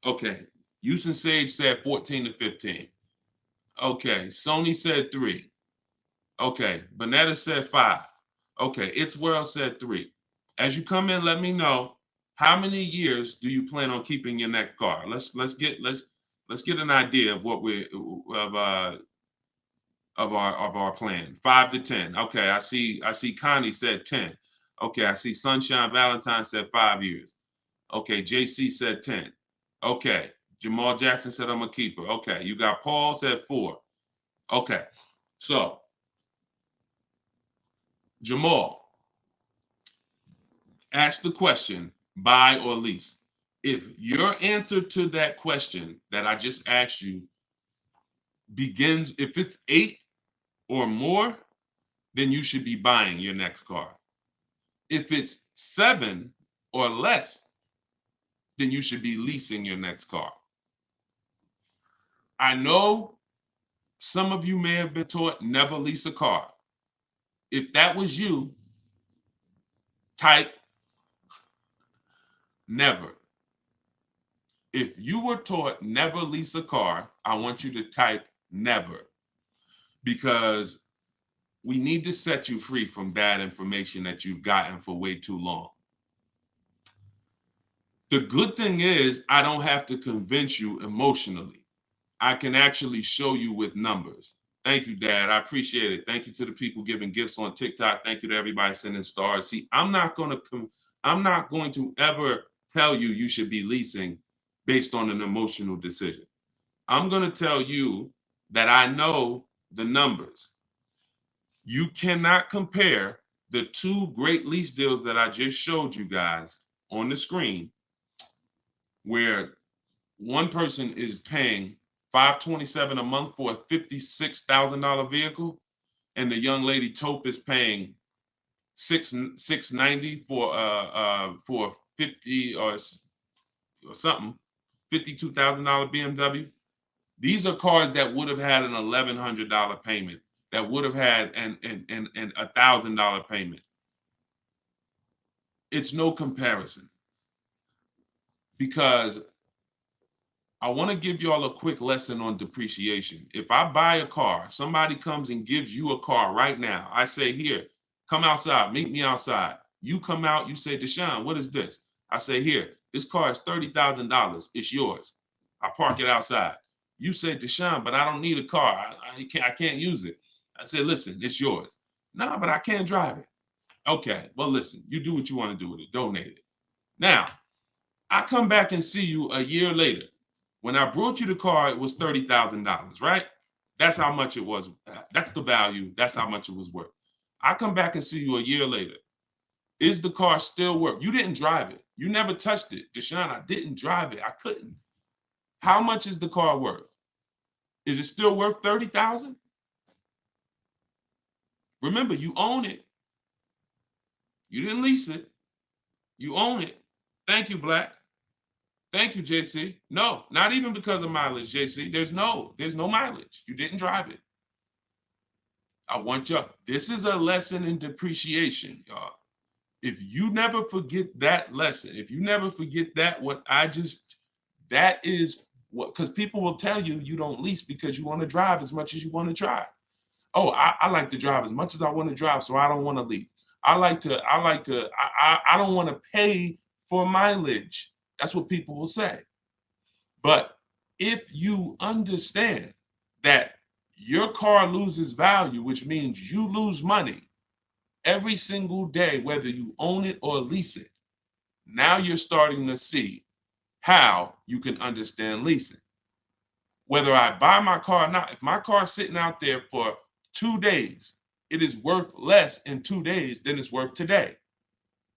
Okay, Houston Sage said 14 to 15. Okay, Sony said 3. Okay, Bonetta said 5. Okay, It's World said 3. As you come in, let me know how many years do you plan on keeping your next car. Let's get an idea of what we of our plan. 5 to 10. Okay, I see Connie said 10. Okay, I see Sunshine Valentine said 5 years. Okay, JC said 10. Okay, Jamal Jackson said I'm a keeper. Okay, you got Paul said 4. Okay, so Jamal ask the question, buy or lease. If your answer to that question that I just asked you begins, if it's 8 or more, then you should be buying your next car. If it's 7 or less, then you should be leasing your next car. I know some of you may have been taught never lease a car. If that was you, type never. If you were taught never lease a car, I want you to type never, because we need to set you free from bad information that you've gotten for way too long. The good thing is I don't have to convince you emotionally. I can actually show you with numbers. Thank you, Dad. I appreciate it. Thank you to the people giving gifts on TikTok. Thank you to everybody sending stars. See, I'm not going to ever tell you you should be leasing based on an emotional decision. I'm going to tell you that I know the numbers. You cannot compare the 2 great lease deals that I just showed you guys on the screen, where one person is paying $527 a month for a $56,000 vehicle, and the young lady Taupe is paying $690 for 50 or something, $52,000 BMW. These are cars that would have had an $1,100 payment, that would have had an $1,000 payment. It's no comparison, because I want to give you all a quick lesson on depreciation. If I buy a car, somebody comes and gives you a car right now. I say, here, come outside, meet me outside. You come out, you say, Deshone, what is this? I say, here, this car is $30,000. It's yours. I park it outside. You say, Deshone, but I don't need a car. I can't use it. I said, listen, it's yours. No, but I can't drive it. Okay, well, listen, you do what you want to do with it. Donate it. Now, I come back and see you a year later. When I brought you the car, it was $30,000, right? That's how much it was. That's the value. That's how much it was worth. I come back and see you a year later. Is the car still worth? You didn't drive it. You never touched it. Deshone, I didn't drive it. I couldn't. How much is the car worth? Is it still worth $30,000? Remember, you own it. You didn't lease it. You own it. Thank you, Black. Thank you, JC. No, not even because of mileage, JC. There's no mileage. You didn't drive it. I want you. This is a lesson in depreciation, y'all. If you never forget that lesson, if you never forget that, that is what, because people will tell you you don't lease because you want to drive as much as you want to drive. Oh, I like to drive as much as I want to drive, so I don't want to lease. I don't want to pay for mileage. That's what people will say. But if you understand that your car loses value, which means you lose money every single day, whether you own it or lease it, now you're starting to see how you can understand leasing. Whether I buy my car or not, if my car's sitting out there for 2 days, it is worth less in 2 days than it's worth today.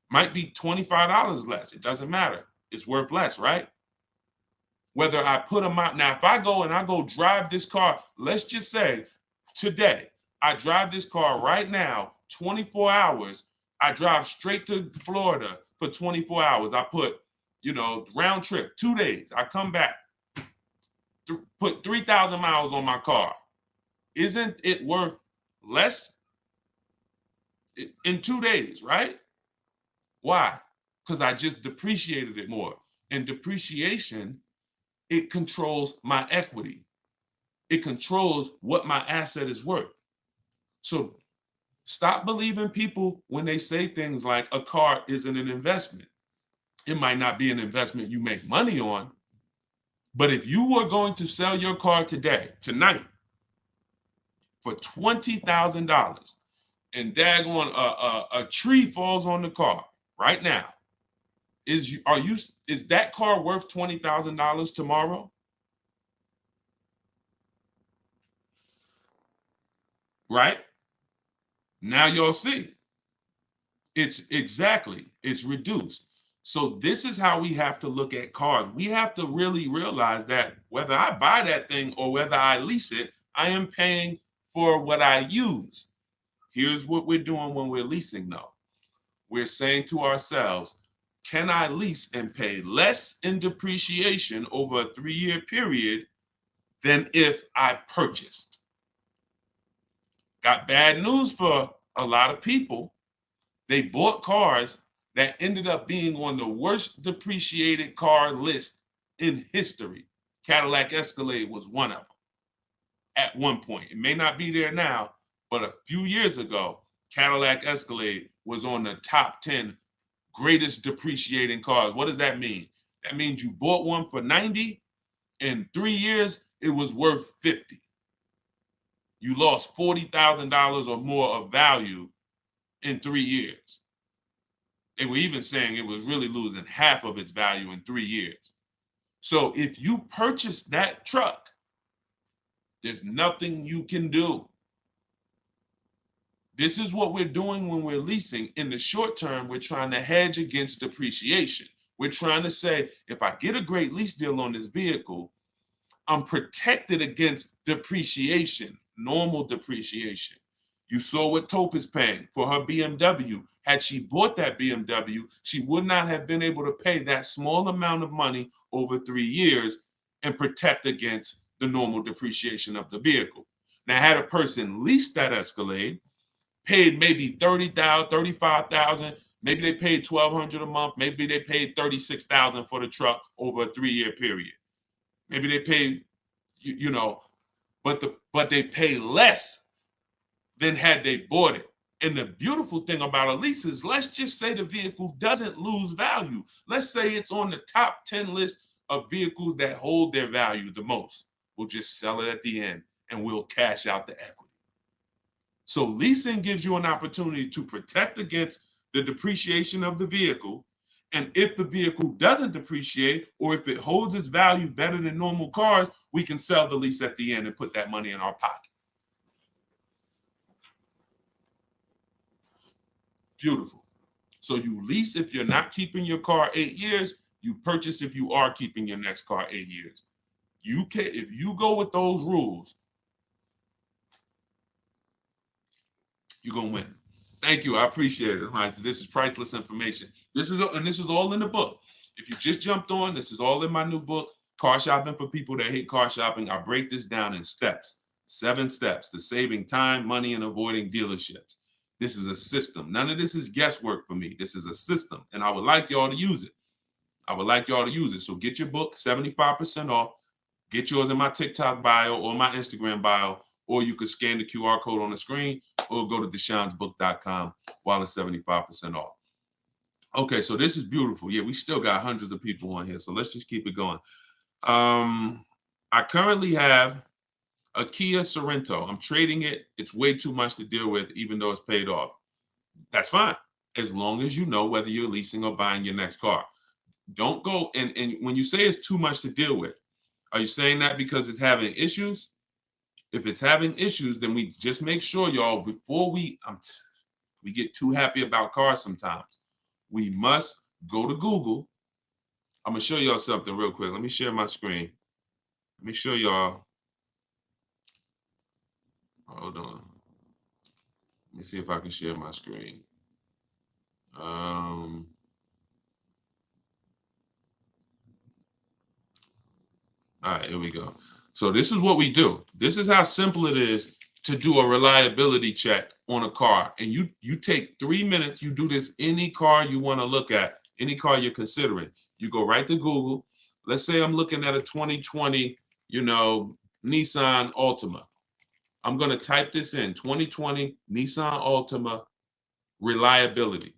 Might be $25 less. It doesn't matter. It's worth less, right? Whether I put them out. Now, if I go drive this car, let's just say today, I drive this car right now, 24 hours. I drive straight to Florida for 24 hours. I put, round trip, 2 days. I come back, put 3,000 miles on my car. Isn't it worth less in 2 days, right? Why? Because I just depreciated it more. And depreciation it controls my equity. It controls what my asset is worth. So stop believing people when they say things like a car isn't an investment. It might not be an investment you make money on, but if you were going to sell your car tonight, for $20,000, and daggone a tree falls on the car right now, is that car worth $20,000 tomorrow? Right? Now you'll see. It's reduced. So this is how we have to look at cars. We have to really realize that whether I buy that thing or whether I lease it, I am paying for what I use. Here's what we're doing when we're leasing, though. We're saying to ourselves, can I lease and pay less in depreciation over a 3-year period than if I purchased? Got bad news for a lot of people. They bought cars that ended up being on the worst depreciated car list in history. Cadillac Escalade was one of them at one point. It may not be there now, but a few years ago, Cadillac Escalade was on the top 10 greatest depreciating cars. What does that mean? That means you bought one for 90, in 3 years, it was worth 50. You lost $40,000 or more of value in 3 years. They were even saying it was really losing half of its value in 3 years. So if you purchase that truck, there's nothing you can do. This is what we're doing when we're leasing. In the short term, we're trying to hedge against depreciation. We're trying to say, if I get a great lease deal on this vehicle, I'm protected against depreciation, normal depreciation. You saw what Taupe is paying for her BMW. Had she bought that BMW, she would not have been able to pay that small amount of money over 3 years and protect against the normal depreciation of the vehicle. Now, had a person leased that Escalade, paid maybe $30,000, $35,000, maybe they paid $1,200 a month, maybe they paid $36,000 for the truck over a 3-year period. Maybe they paid, but they pay less than had they bought it. And the beautiful thing about a lease is, let's just say the vehicle doesn't lose value. Let's say it's on the top 10 list of vehicles that hold their value the most. We'll just sell it at the end and we'll cash out the equity. So leasing gives you an opportunity to protect against the depreciation of the vehicle. And if the vehicle doesn't depreciate, or if it holds its value better than normal cars, we can sell the lease at the end and put that money in our pocket. Beautiful. So you lease if you're not keeping your car 8 years, you purchase if you are keeping your next car 8 years. If you go with those rules, you're gonna win. Thank you. I appreciate it. All right, so this is priceless information. This is all in the book. If you just jumped on, this is all in my new book, Car Shopping for People That Hate Car Shopping. I break this down in steps, 7 steps to saving time, money, and avoiding dealerships. This is a system. None of this is guesswork for me. This is a system, and I would like y'all to use it. So get your book, 75% off. Get yours in my TikTok bio or my Instagram bio, or you could scan the QR code on the screen or go to deshonesbook.com while it's 75% off. Okay, so this is beautiful. Yeah, we still got hundreds of people on here, so let's just keep it going. I currently have a Kia Sorento. I'm trading it. It's way too much to deal with, even though it's paid off. That's fine, as long as you know whether you're leasing or buying your next car. Don't go, and when you say it's too much to deal with, are you saying that because it's having issues? If it's having issues, then we just make sure, y'all, before we get too happy about cars sometimes. We must go to Google. I'm going to show y'all something real quick. Let me share my screen. Let me show y'all. Hold on. Let me see if I can share my screen. All right, here we go. So this is what we do. This is how simple it is to do a reliability check on a car. And you take 3 minutes. You do this any car you want to look at, any car you're considering. You go right to Google, Let's say I'm looking at a 2020, Nissan Altima. I'm going to type this in, 2020 Nissan Altima reliability.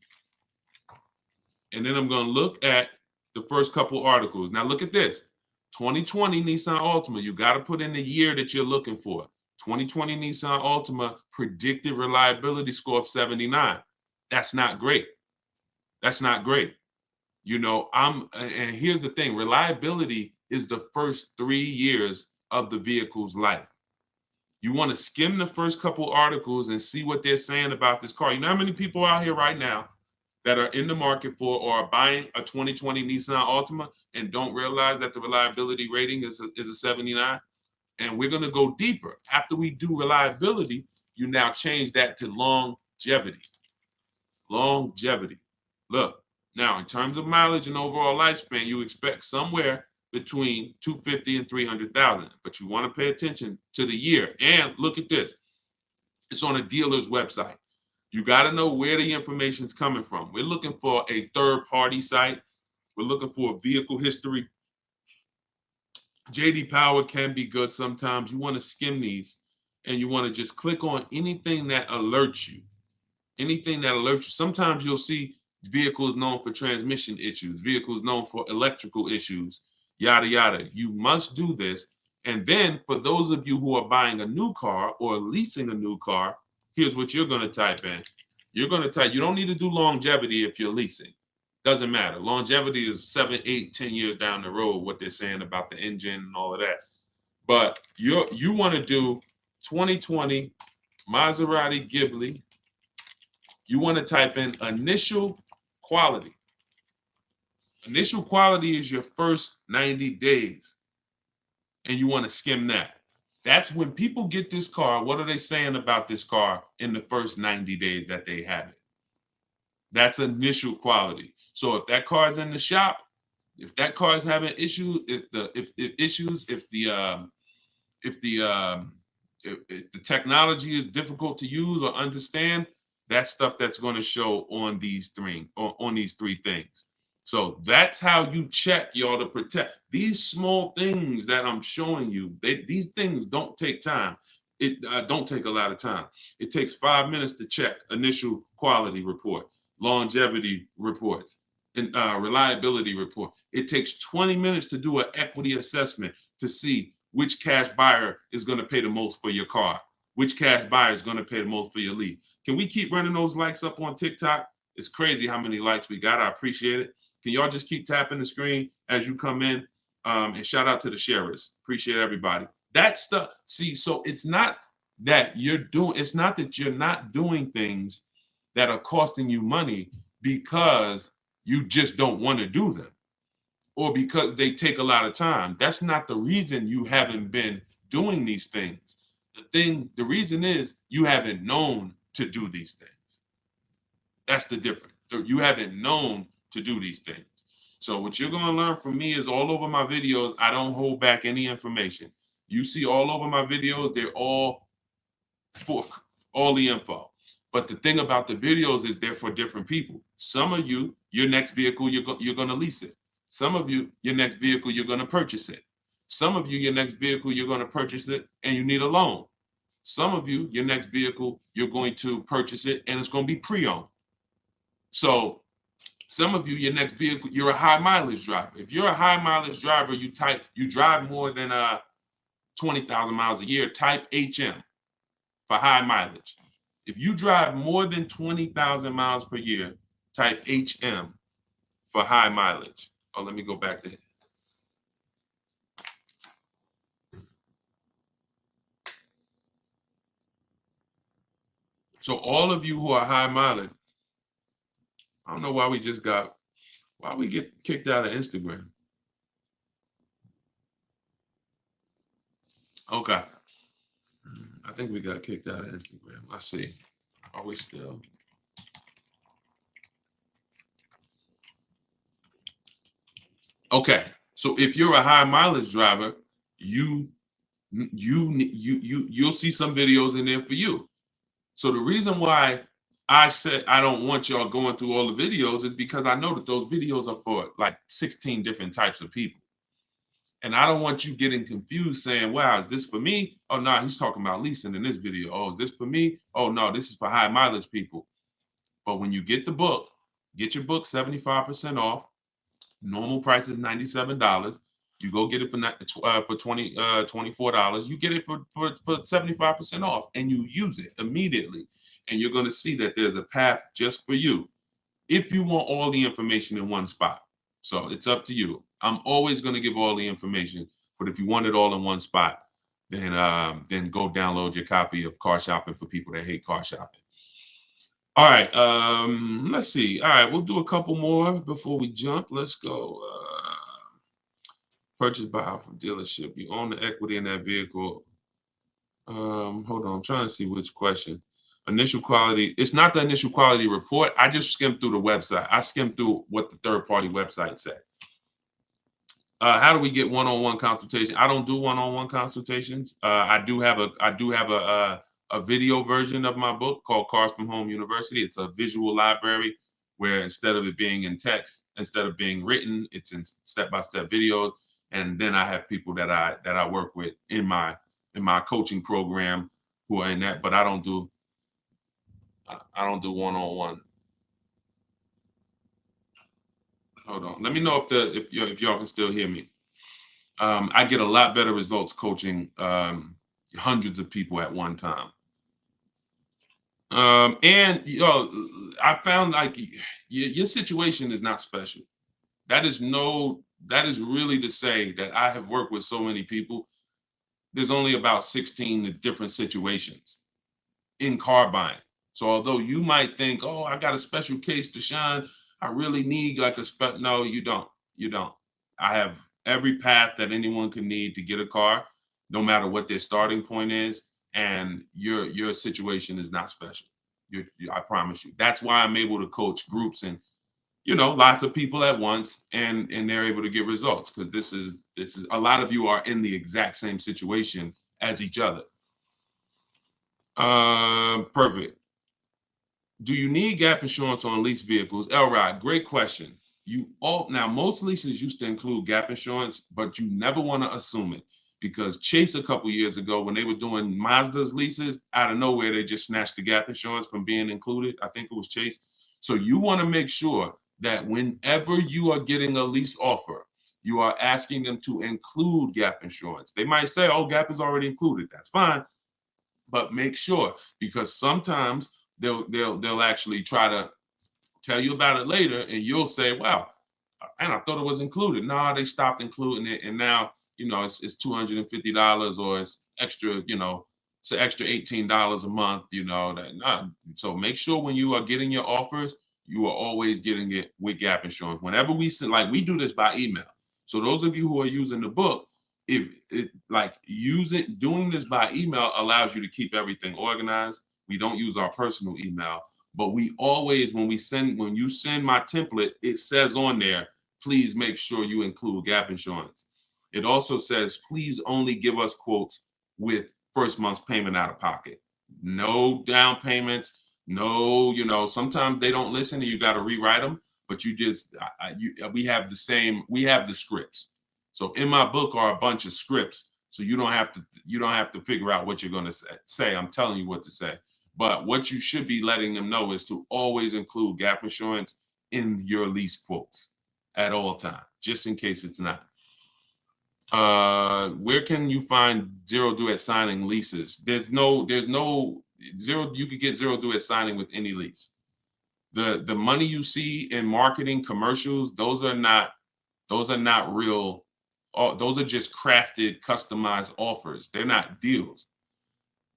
And then I'm going to look at the first couple articles. Now look at this. 2020 Nissan Altima. You got to put in the year that you're looking for. 2020 Nissan Altima predicted reliability score of 79. That's not great. That's not great. And here's the thing, reliability is the first 3 years of the vehicle's life. You want to skim the first couple articles and see what they're saying about this car. You know how many people out here right now that are in the market for or are buying a 2020 Nissan Altima and don't realize that the reliability rating is a 79? And we're going to go deeper. After we do reliability, you now change that to longevity. Longevity. Look, now in terms of mileage and overall lifespan, you expect somewhere between 250 and 300,000, but you want to pay attention to the year. And look at this. It's on a dealer's website. You got to know where the information is coming from. We're looking for a third-party site. We're looking for a vehicle history. JD Power can be good sometimes. You want to skim these, and you want to just click on anything that alerts you. Anything that alerts you. Sometimes you'll see vehicles known for transmission issues, vehicles known for electrical issues, yada, yada. You must do this. And then for those of you who are buying a new car or leasing a new car, here's what you're going to type in. You're going to type, you don't need to do longevity if you're leasing. Doesn't matter. Longevity is 7, 8, 10 years down the road, what they're saying about the engine and all of that. But you want to do 2020 Maserati Ghibli. You want to type in initial quality. Initial quality is your first 90 days. And you want to skim that. That's when people get this car, what are they saying about this car in the first 90 days that they have it? That's initial quality. So if that car is in the shop, if that car is having issues, if the technology is difficult to use or understand, that's stuff that's going to show on these three things. So that's how you check, y'all, to protect these small things that I'm showing you. These things don't take time. It don't take a lot of time. It takes 5 minutes to check initial quality report, longevity reports, and reliability report. It takes 20 minutes to do an equity assessment to see which cash buyer is going to pay the most for your car, which cash buyer is going to pay the most for your lead. Can we keep running those likes up on TikTok? It's crazy how many likes we got. I appreciate it. Can y'all just keep tapping the screen as you come in? And shout out to the sharers. Appreciate everybody. That stuff. See, so it's not that you're not doing things that are costing you money because you just don't want to do them or because they take a lot of time. That's not the reason you haven't been doing these things. The reason is you haven't known to do these things. That's the difference. You haven't known to do these things. So what you're going to learn from me is all over my videos, I don't hold back any information. You see all over my videos, they're all for all the info. But the thing about the videos is they're for different people. Some of you, your next vehicle, you're going to lease it. Some of you, your next vehicle, you're going to purchase it. Some of you, your next vehicle, you're going to purchase it and you need a loan. Some of you, your next vehicle, you're going to purchase it and it's going to be pre-owned. So some of you, your next vehicle, you're a high mileage driver. If you're a high mileage driver, you drive more than 20,000 miles a year, type HM for high mileage. If you drive more than 20,000 miles per year, type HM for high mileage. Oh, let me go back to it. So all of you who are high mileage, I don't know why we get kicked out of Instagram. Okay. I think we got kicked out of Instagram. Let's see. Are we still? Okay. So if you're a high mileage driver, you'll see some videos in there for you. So the reason why I said I don't want y'all going through all the videos is because I know that those videos are for like 16 different types of people. And I don't want you getting confused saying, wow, is this for me? Oh, no, he's talking about leasing in this video. Oh, is this for me? Oh, no, this is for high mileage people. But when you get the book, get your book 75% off. Normal price is $97. You go get it for $24. You get it for 75% off, and you use it immediately. And you're going to see that there's a path just for you if you want all the information in one spot. So it's up to you. I'm always going to give all the information, but if you want it all in one spot, then go download your copy of Car Shopping for people that hate car shopping. All right, let's see. All right, we'll do a couple more before we jump. Let's go. Purchase by from dealership. You own the equity in that vehicle. Hold on, I'm trying to see which question. Initial quality. It's not the initial quality report. I just skimmed through the website. I skimmed through what the third-party website said. How do we get one-on-one consultation? I don't do one-on-one consultations. I do have a video version of my book called Cars from Home University. It's a visual library where instead of it being in text, instead of being written, it's in step-by-step videos. And then I have people that I work with in my coaching program who are in that, but I don't do one-on-one. Hold on. Let me know if y'all can still hear me. I get a lot better results coaching hundreds of people at one time. And I found like your situation is not special. That is really to say that I have worked with so many people. There's only about 16 different situations in car buying. So although you might think, oh, I got a special case, Deshone, I really need like a no, you don't. You don't. I have every path that anyone can need to get a car, no matter what their starting point is, and your situation is not special. I promise you. That's why I'm able to coach groups and lots of people at once, and they're able to get results because this is a lot of you are in the exact same situation as each other. Perfect. Do you need gap insurance on lease vehicles? Elrod, great question. Now most leases used to include gap insurance, but you never want to assume it because Chase a couple years ago when they were doing Mazda's leases, out of nowhere they just snatched the gap insurance from being included. I think it was Chase. So you want to make sure that whenever you are getting a lease offer, you are asking them to include gap insurance. They might say, "Oh, gap is already included." That's fine, but make sure because sometimes they'll actually try to tell you about it later, and you'll say, "Wow, and I thought it was included." No, they stopped including it, and now it's $250 or it's extra. It's an extra $18 a month. So make sure when you are getting your offers, you are always getting it with gap insurance. Whenever we send, like we do this by email. So those of you who are using the book, doing this by email allows you to keep everything organized. We don't use our personal email. But we always, when you send my template, it says on there, please make sure you include gap insurance. It also says, please only give us quotes with first month's payment out of pocket. No down payments, no, sometimes they don't listen and you got to rewrite them, but we have the scripts. So in my book are a bunch of scripts. So you don't have to figure out what you're going to say. I'm telling you what to say. But what you should be letting them know is to always include gap insurance in your lease quotes at all times, just in case it's not. Where can you find zero due at signing leases? There's no zero. You could get zero due at signing with any lease. The money you see in marketing commercials, those are not real. Those are just crafted, customized offers. They're not deals.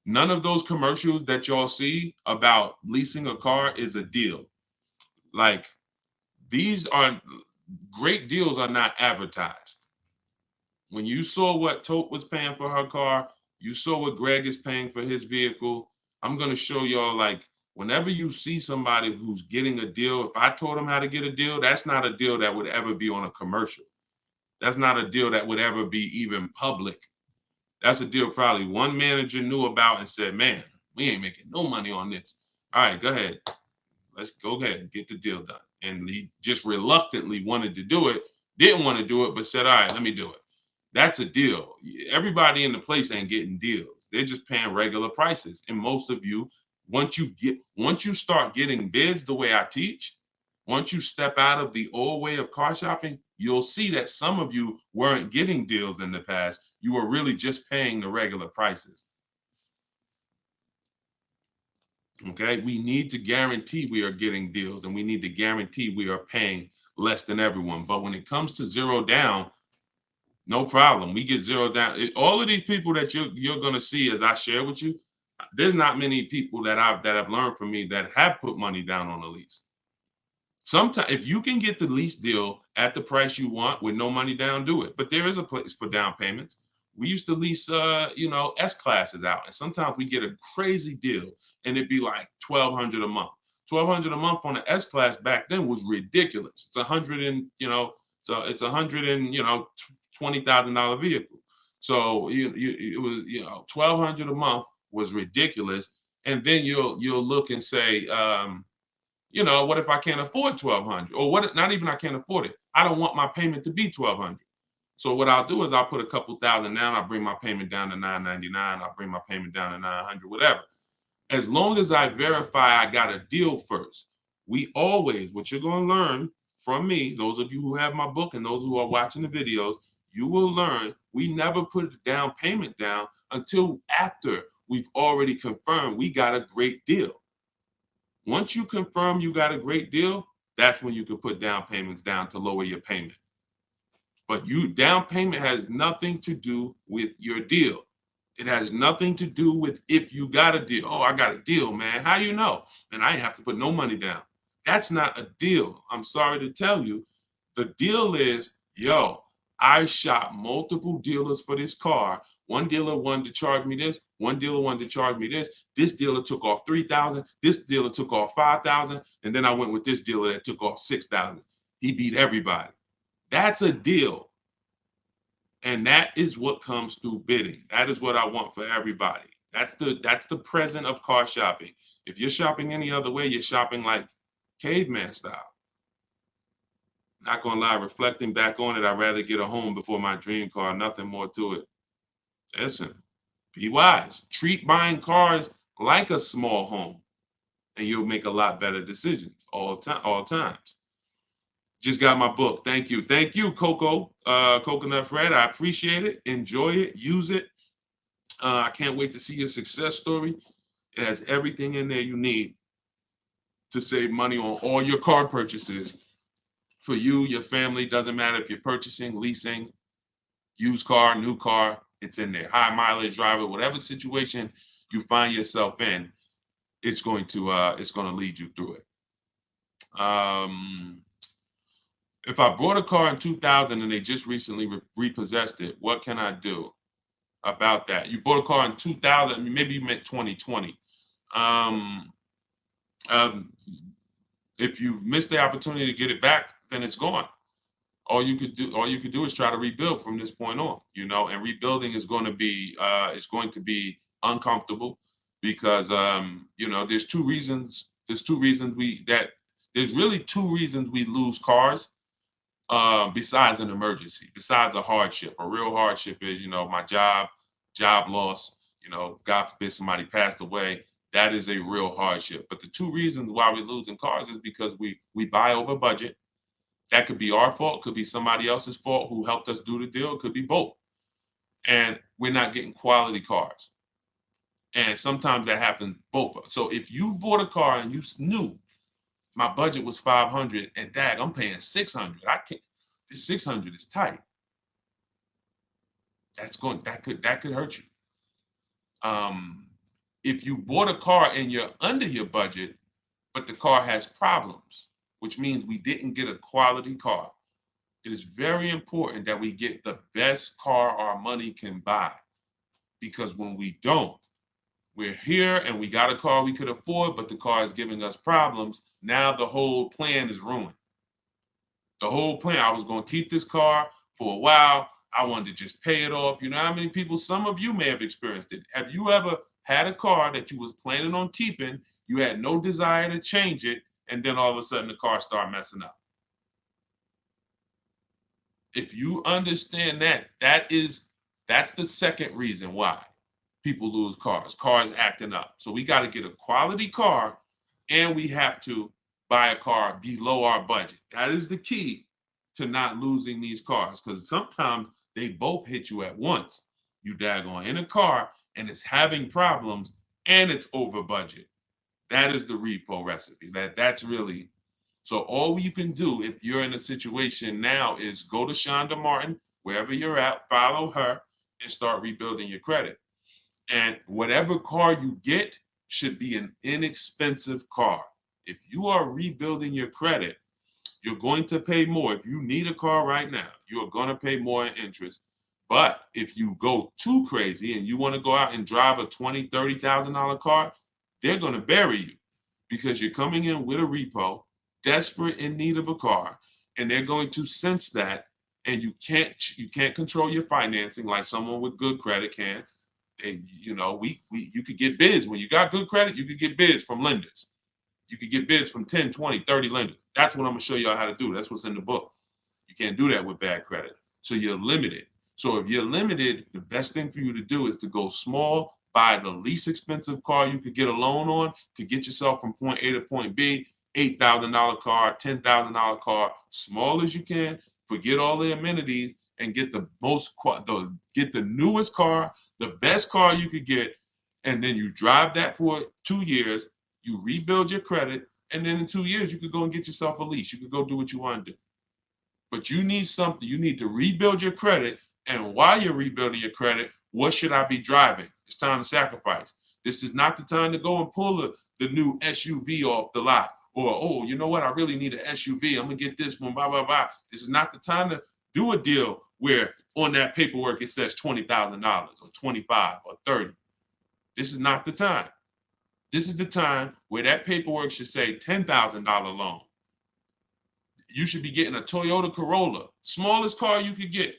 None of those commercials that y'all see about leasing a car is a deal. Like these are great deals are not advertised. When you saw what Tote was paying for her car, you saw what Greg is paying for his vehicle. I'm going to show y'all like whenever you see somebody who's getting a deal, if I told them how to get a deal, that's not a deal that would ever be on a commercial. That's not a deal that would ever be even public. That's a deal probably one manager knew about and said, man, we ain't making no money on this. All right, go ahead. Let's go ahead and get the deal done. And he just reluctantly wanted to do it, didn't want to do it, but said, all right, let me do it. That's a deal. Everybody in the place ain't getting deals. They're just paying regular prices. And most of you, once you start getting bids the way I teach, once you step out of the old way of car shopping, you'll see that some of you weren't getting deals in the past. You were really just paying the regular prices. Okay, we need to guarantee we are getting deals, and we need to guarantee we are paying less than everyone. But when it comes to zero down, no problem. We get zero down. All of these people that you're gonna see as I share with you, there's not many people that have learned from me that have put money down on a lease. Sometimes if you can get the lease deal at the price you want with no money down, do it. But there is a place for down payments. We used to lease S classes out, and sometimes we get a crazy deal, and it'd be like $1,200 a month. $1,200 a month on an S class back then was ridiculous. It's it's $120,000 vehicle. So it was $1,200 a month was ridiculous. And then you'll look and say, what if I can't afford $1,200? Or what? Not even I can't afford it. I don't want my payment to be $1,200. So what I'll do is I'll put a couple thousand down. I'll bring my payment down to $999. I'll bring my payment down to $900, whatever. As long as I verify I got a deal first. What you're going to learn from me, those of you who have my book and those who are watching the videos, you will learn we never put a down payment down until after we've already confirmed we got a great deal. Once you confirm you got a great deal, that's when you can put down payments down to lower your payment. But down payment has nothing to do with your deal. It has nothing to do with if you got a deal. Oh, I got a deal, man. How you know? And I ain't have to put no money down. That's not a deal. I'm sorry to tell you. The deal is, I shot multiple dealers for this car. One dealer wanted to charge me this. One dealer wanted to charge me this. This dealer took off $3,000. This dealer took off $5,000. And then I went with this dealer that took off $6,000. He beat everybody. That's a deal. And that is what comes through bidding. That is what I want for everybody. That's the present of car shopping. If you're shopping any other way, you're shopping like caveman style. Not gonna lie, reflecting back on it, I'd rather get a home before my dream car. Nothing more to it. Listen, be wise. Treat buying cars like a small home, and you'll make a lot better decisions all times. Just got my book. Thank you, Coco, Coconut Fred. I appreciate it. Enjoy it. Use it. I can't wait to see your success story. It has everything in there you need to save money on all your car purchases. For you, your family, doesn't matter if you're purchasing, leasing, used car, new car, it's in there. High mileage driver, whatever situation you find yourself in, it's going to lead you through it. If I bought a car in 2000 and they just recently repossessed it, what can I do about that? You bought a car in 2000, maybe you meant 2020. If you've missed the opportunity to get it back, then it's gone. All you could do is try to rebuild from this point on, and rebuilding is going to be uncomfortable because there's really two reasons we lose cars besides an emergency, besides a hardship. A real hardship is my job loss, God forbid somebody passed away. That is a real hardship. But the two reasons why we're losing cars is because we buy over budget. That could be our fault, could be somebody else's fault who helped us do the deal, it could be both. And we're not getting quality cars. And sometimes that happens both. So if you bought a car and you knew my budget was 500 and dag, I'm paying 600. This 600 is tight. That could hurt you. If you bought a car and you're under your budget, but the car has problems, which means we didn't get a quality car. It is very important that we get the best car our money can buy. Because when we don't, we're here and we got a car we could afford, but the car is giving us problems. Now the whole plan is ruined. The whole plan, I was going to keep this car for a while. I wanted to just pay it off. You know how many people, some of you may have experienced it. Have you ever had a car that you was planning on keeping, you had no desire to change it, and then all of a sudden the car started messing up? If you understand that, that's the second reason why people lose cars acting up. So we got to get a quality car, and we have to buy a car below our budget. That is the key to not losing these cars, because sometimes they both hit you at once. You daggone in a car and it's having problems and it's over budget. That is the repo recipe. That's really, so all you can do if you're in a situation now is go to Shonda Martin, wherever you're at, follow her, and start rebuilding your credit. And whatever car you get should be an inexpensive car. If you are rebuilding your credit, you're going to pay more. If you need a car right now, you're going to pay more in interest. But if you go too crazy and you want to go out and drive a $20,000, $30,000 car, they're going to bury you, because you're coming in with a repo, desperate in need of a car, and they're going to sense that, and you can't control your financing like someone with good credit can. And you could get bids. When you got good credit, you could get bids from lenders. You could get bids from 10, 20, 30 lenders. That's what I'm going to show y'all how to do. That's what's in the book. You can't do that with bad credit. So you're limited. So if you're limited, the best thing for you to do is to go small, buy the least expensive car you could get a loan on to get yourself from point A to point B, $8,000 car, $10,000 car, small as you can, forget all the amenities, and get the newest car, the best car you could get, and then you drive that for 2 years, you rebuild your credit, and then in 2 years you could go and get yourself a lease. You could go do what you want to do. But you need something. You need to rebuild your credit. And while you're rebuilding your credit, what should I be driving? It's time to sacrifice. This is not the time to go and pull the new SUV off the lot. Or, oh, you know what? I really need an SUV. I'm going to get this one, blah, blah, blah. This is not the time to do a deal where on that paperwork it says $20,000 or 25 or 30. This is not the time. This is the time where that paperwork should say $10,000 loan. You should be getting a Toyota Corolla, smallest car you could get.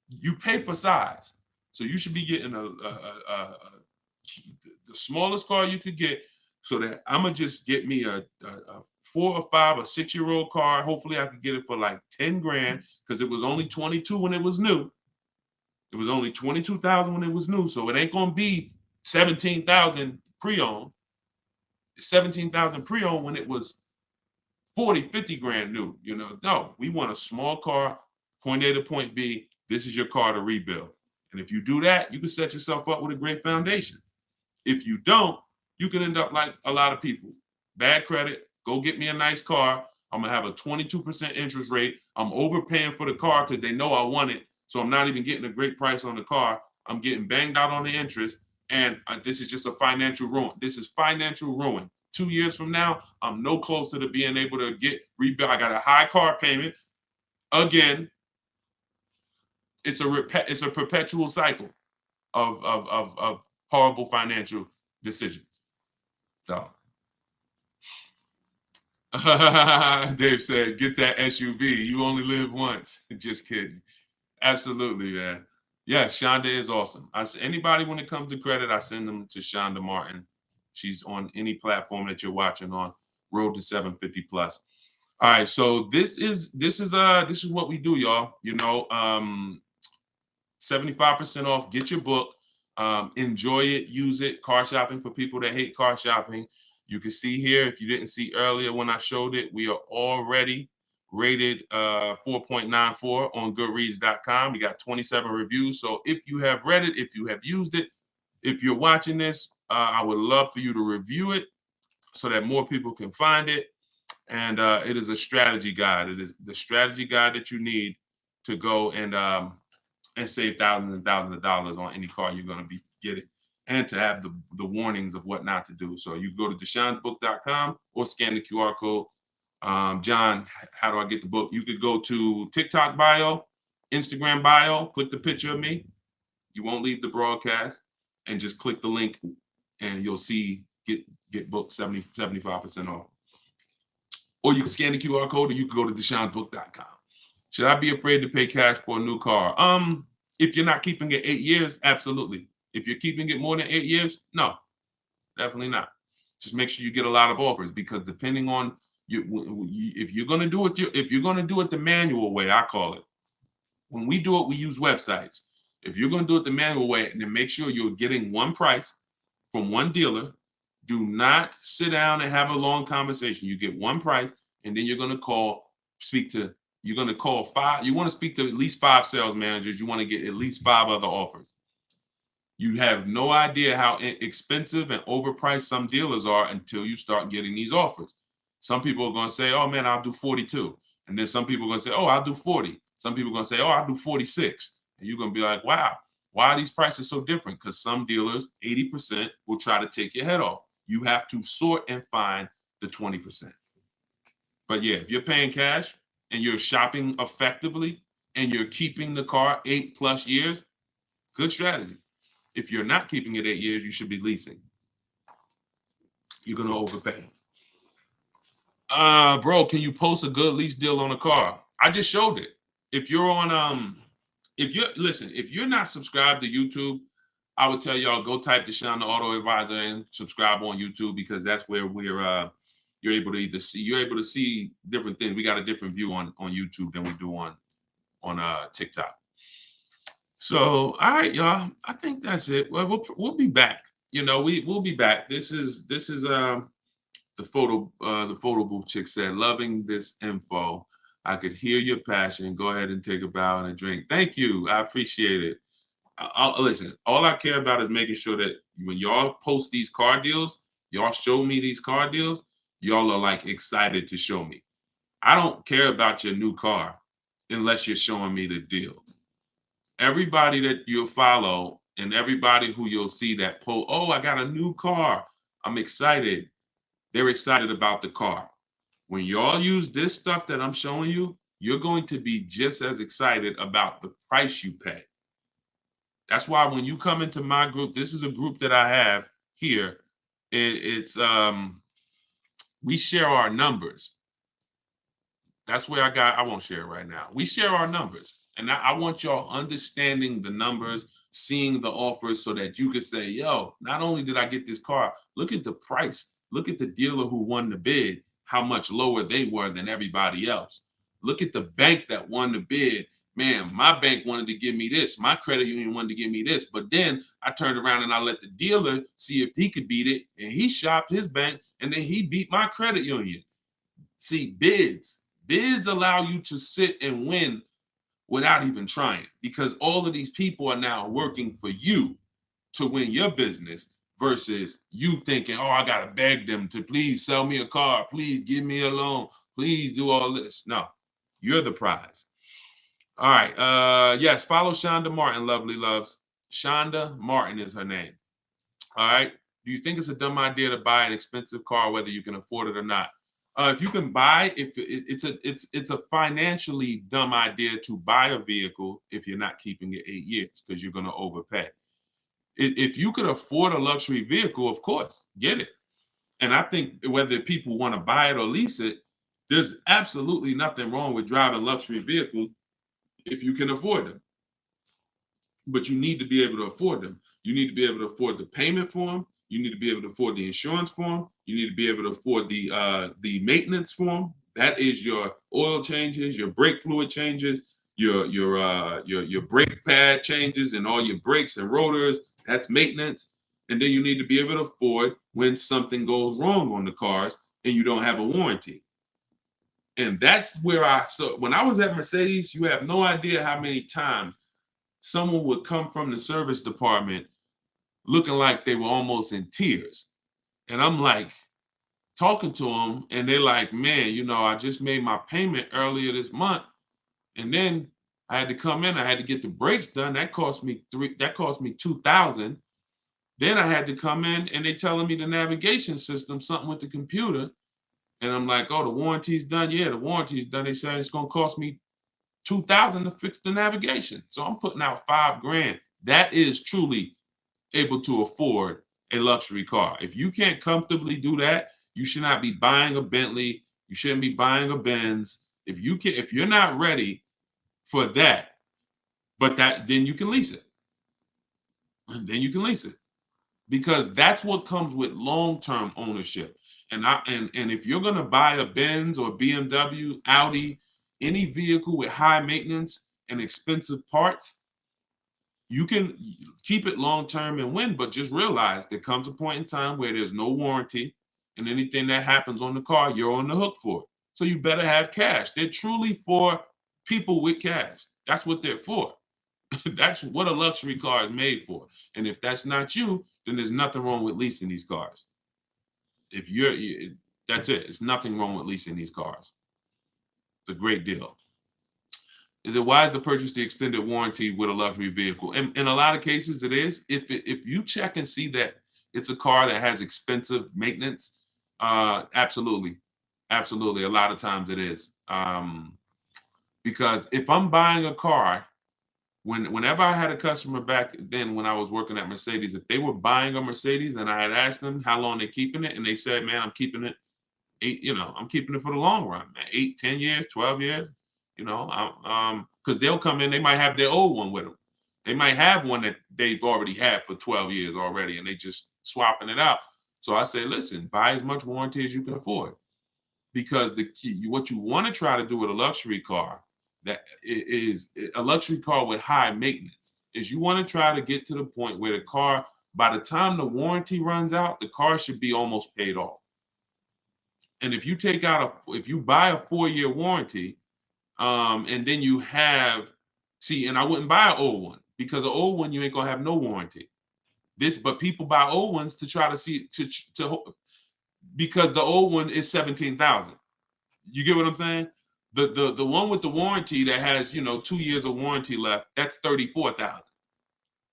You pay for size, so you should be getting the smallest car you could get. So that I'm gonna just get me a 4 or 5 or 6-year-old car. Hopefully, I could get it for like 10 grand, because it was only 22 when it was new. It was only 22,000 when it was new, so it ain't gonna be 17,000 pre-owned. It's 17,000 pre-owned when it was 40, 50 grand new. No, we want a small car, point A to point B. This is your car to rebuild. And if you do that, you can set yourself up with a great foundation. If you don't, you can end up like a lot of people. Bad credit, go get me a nice car. I'm going to have a 22% interest rate. I'm overpaying for the car because they know I want it. So I'm not even getting a great price on the car. I'm getting banged out on the interest. And this is just a financial ruin. This is financial ruin. 2 years from now, I'm no closer to being able to get rebuilt. I got a high car payment. Again, it's a perpetual cycle of horrible financial decisions. So Dave said, get that SUV. You only live once. Just kidding. Absolutely, man. Yeah, Shonda is awesome. Anybody when it comes to credit, I send them to Shonda Martin. She's on any platform that you're watching on. Road to 750 plus. All right, so this is what we do, y'all. 75% off. Get your book. Enjoy it. Use it. Car shopping for people that hate car shopping. You can see here, if you didn't see earlier when I showed it, we are already rated 4.94 on goodreads.com. We got 27 reviews. So if you have read it, if you have used it, if you're watching this, I would love for you to review it so that more people can find it. And it is a strategy guide. It is the strategy guide that you need to go and save thousands and thousands of dollars on any car you're going to be getting, and to have the warnings of what not to do. So you go to deshonesbook.com or scan the QR code. John, how do I get the book? You could go to TikTok bio, Instagram bio, click the picture of me. You won't leave the broadcast, and just click the link and you'll see get book 75% off. Or you can scan the QR code, or you can go to deshonesbook.com. Should I be afraid to pay cash for a new car? If you're not keeping it 8 years, absolutely. If you're keeping it more than 8 years, no, definitely not. Just make sure you get a lot of offers, because depending on if you're gonna do it the manual way, I call it. When we do it, we use websites. If you're going to do it the manual way, then make sure you're getting one price from one dealer. Do not sit down and have a long conversation. You get one price, and then you're going to you're going to call five. You want to speak to at least 5 sales managers. You want to get at least 5 other offers. You have no idea how expensive and overpriced some dealers are until you start getting these offers. Some people are going to say, oh man, I'll do 42. And then some people are going to say, oh, I'll do 40. Some people are going to say, oh, I'll do 46. And you're going to be like, wow, why are these prices so different? Because some dealers, 80%, will try to take your head off. You have to sort and find the 20%. But yeah, if you're paying cash and you're shopping effectively and you're keeping the car 8+ years, good strategy. If you're not keeping it 8 years, you should be leasing. You're going to overpay. Bro, can you post a good lease deal on a car? I just showed it. If you're on, if you're not subscribed to YouTube, I would tell y'all go type Deshone the Auto Advisor and subscribe on YouTube, because that's where you're able to see different things. We got a different view on YouTube than we do on TikTok. So, all right, y'all. I think that's it. Well, we'll be back. We'll be back. This is the photo booth chick said, loving this info. I could hear your passion. Go ahead and take a bow and a drink. Thank you. I appreciate it. Listen, all I care about is making sure that when y'all post these car deals, y'all show me these car deals, y'all are like excited to show me. I don't care about your new car unless you're showing me the deal. Everybody that you'll follow and everybody who you'll see that post, oh, I got a new car, I'm excited. They're excited about the car. When y'all use this stuff that I'm showing you, you're going to be just as excited about the price you pay. That's why when you come into my group, this is a group that I have here. We share our numbers. That's where I won't share it right now. We share our numbers. And I want y'all understanding the numbers, seeing the offers, so that you can say, yo, not only did I get this car, look at the price. Look at the dealer who won the bid, how much lower they were than everybody else. Look at the bank that won the bid. Man, my bank wanted to give me this. My credit union wanted to give me this. But then I turned around and I let the dealer see if he could beat it. And he shopped his bank, and then he beat my credit union. See, bids allow you to sit and win without even trying, because all of these people are now working for you to win your business, versus you thinking, oh, I got to beg them to please sell me a car. Please give me a loan. Please do all this. No, you're the prize. All right. Yes, follow Shonda Martin, lovely loves. Shonda Martin is her name. All right. Do you think it's a dumb idea to buy an expensive car, whether you can afford it or not? If you can buy, it's a financially dumb idea to buy a vehicle if you're not keeping it 8 years, because you're going to overpay. If you could afford a luxury vehicle, of course, get it. And I think whether people want to buy it or lease it, there's absolutely nothing wrong with driving luxury vehicles if you can afford them. But you need to be able to afford them. You need to be able to afford the payment for them. You need to be able to afford the insurance for them. You need to be able to afford the maintenance for them. That is your oil changes, your brake fluid changes, your brake pad changes, and all your brakes and rotors. That's maintenance. And then you need to be able to afford when something goes wrong on the cars and you don't have a warranty. And that's where when I was at Mercedes, you have no idea how many times someone would come from the service department looking like they were almost in tears. And I'm like talking to them, and they're like, man, I just made my payment earlier this month. And then I had to come in, I had to get the brakes done. That cost me $2,000. Then I had to come in, and they telling me the navigation system, something with the computer. And I'm like, oh, the warranty's done? Yeah, the warranty's done. They said it's gonna cost me $2,000 to fix the navigation. So I'm putting out $5,000. That is truly able to afford a luxury car. If you can't comfortably do that, you should not be buying a Bentley. You shouldn't be buying a Benz. If you're not ready for that, then you can lease it. And then you can lease it. Because that's what comes with long-term ownership. And if you're gonna buy a Benz or BMW, Audi, any vehicle with high maintenance, and expensive parts, you can keep it long term and win, but just realize there comes a point in time where there's no warranty, and anything that happens on the car, you're on the hook for it. So you better have cash. They're truly for people with cash. That's what they're for. That's what a luxury car is made for. And if that's not you, then there's nothing wrong with leasing these cars. If that's it. It's nothing wrong with leasing these cars. It's a great deal. Is it wise to purchase the extended warranty with a luxury vehicle? And in a lot of cases, it is. If you check and see that it's a car that has expensive maintenance, absolutely, absolutely. A lot of times it is. Because if I'm buying a car, whenever I had a customer back then when I was working at Mercedes, if they were buying a Mercedes and I had asked them how long they're keeping it, and they said, "Man, I'm keeping it I'm keeping it for the long run, man. 8, 10 years, 12 years." Because they'll come in, they might have their old one with them. They might have one that they've already had for 12 years already, and they just swapping it out. So I say, listen, buy as much warranty as you can afford, because the key, what you want to try to do with a luxury car, that is a luxury car with high maintenance, is you want to try to get to the point where the car, by the time the warranty runs out, the car should be almost paid off. And if you if you buy a 4-year warranty, and then you and I wouldn't buy an old one, because an old one you ain't gonna have no warranty. But people buy old ones to try to see because the old one is 17,000. You get what I'm saying? The one with the warranty that has 2 years of warranty left, that's 34,000.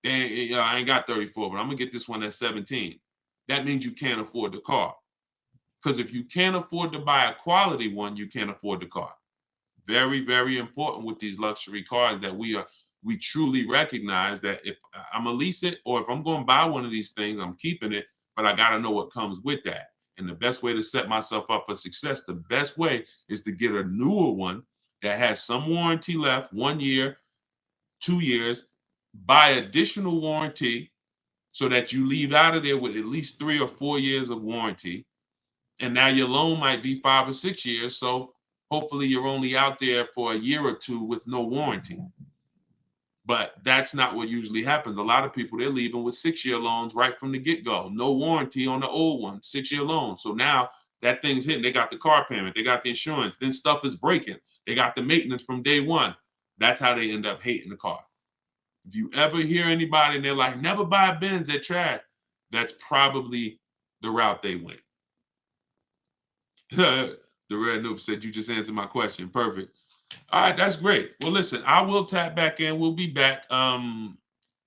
And I ain't got 34, but I'm gonna get this one at 17. That means you can't afford the car. Because if you can't afford to buy a quality one, you can't afford the car. Very, very important with these luxury cars that we truly recognize that if I'm gonna lease it, or if I'm gonna buy one of these things, I'm keeping it, but I gotta know what comes with that. And the best way to set myself up for success, the best way is to get a newer one that has some warranty left, 1 year, 2 years, buy additional warranty so that you leave out of there with at least 3 or 4 years of warranty. And now your loan might be 5 or 6 years. So hopefully you're only out there for a year or two with no warranty. But that's not what usually happens. A lot of people, they're leaving with 6-year loans right from the get-go. No warranty on the old one, 6-year loan. So now that thing's hitting. They got the car payment, they got the insurance, then stuff is breaking. They got the maintenance from day one. That's how they end up hating the car. If you ever hear anybody and they're like, never buy a Benz, they're trash, that's probably the route they went. The Red Noob said, you just answered my question. Perfect. All right, that's great. Well, listen, I will tap back in. We'll be back. And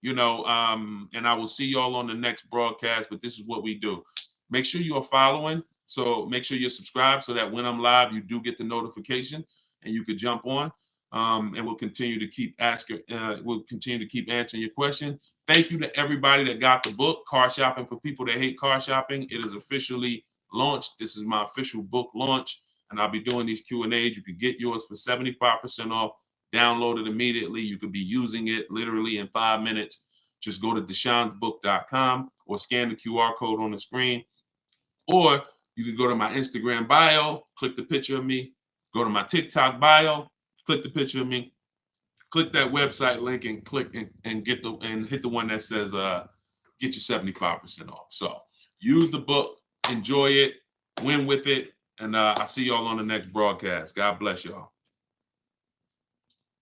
I will see y'all on the next broadcast. But this is what we do. Make sure you are following. So make sure you're subscribed so that when I'm live, you do get the notification and you could jump on. And we'll continue to keep answering your question. Thank you to everybody that got the book, Car Shopping for People That Hate Car Shopping. It is officially launched. This is my official book launch, and I'll be doing these Q&As. You can get yours for 75% off. Download it immediately. You could be using it literally in 5 minutes. Just go to deshonesbook.com or scan the QR code on the screen. Or you can go to my Instagram bio, click the picture of me, go to my TikTok bio, click the picture of me, click that website link and click and hit the one that says get you 75% off. So use the book, enjoy it, win with it, and I'll see y'all on the next broadcast. God bless y'all.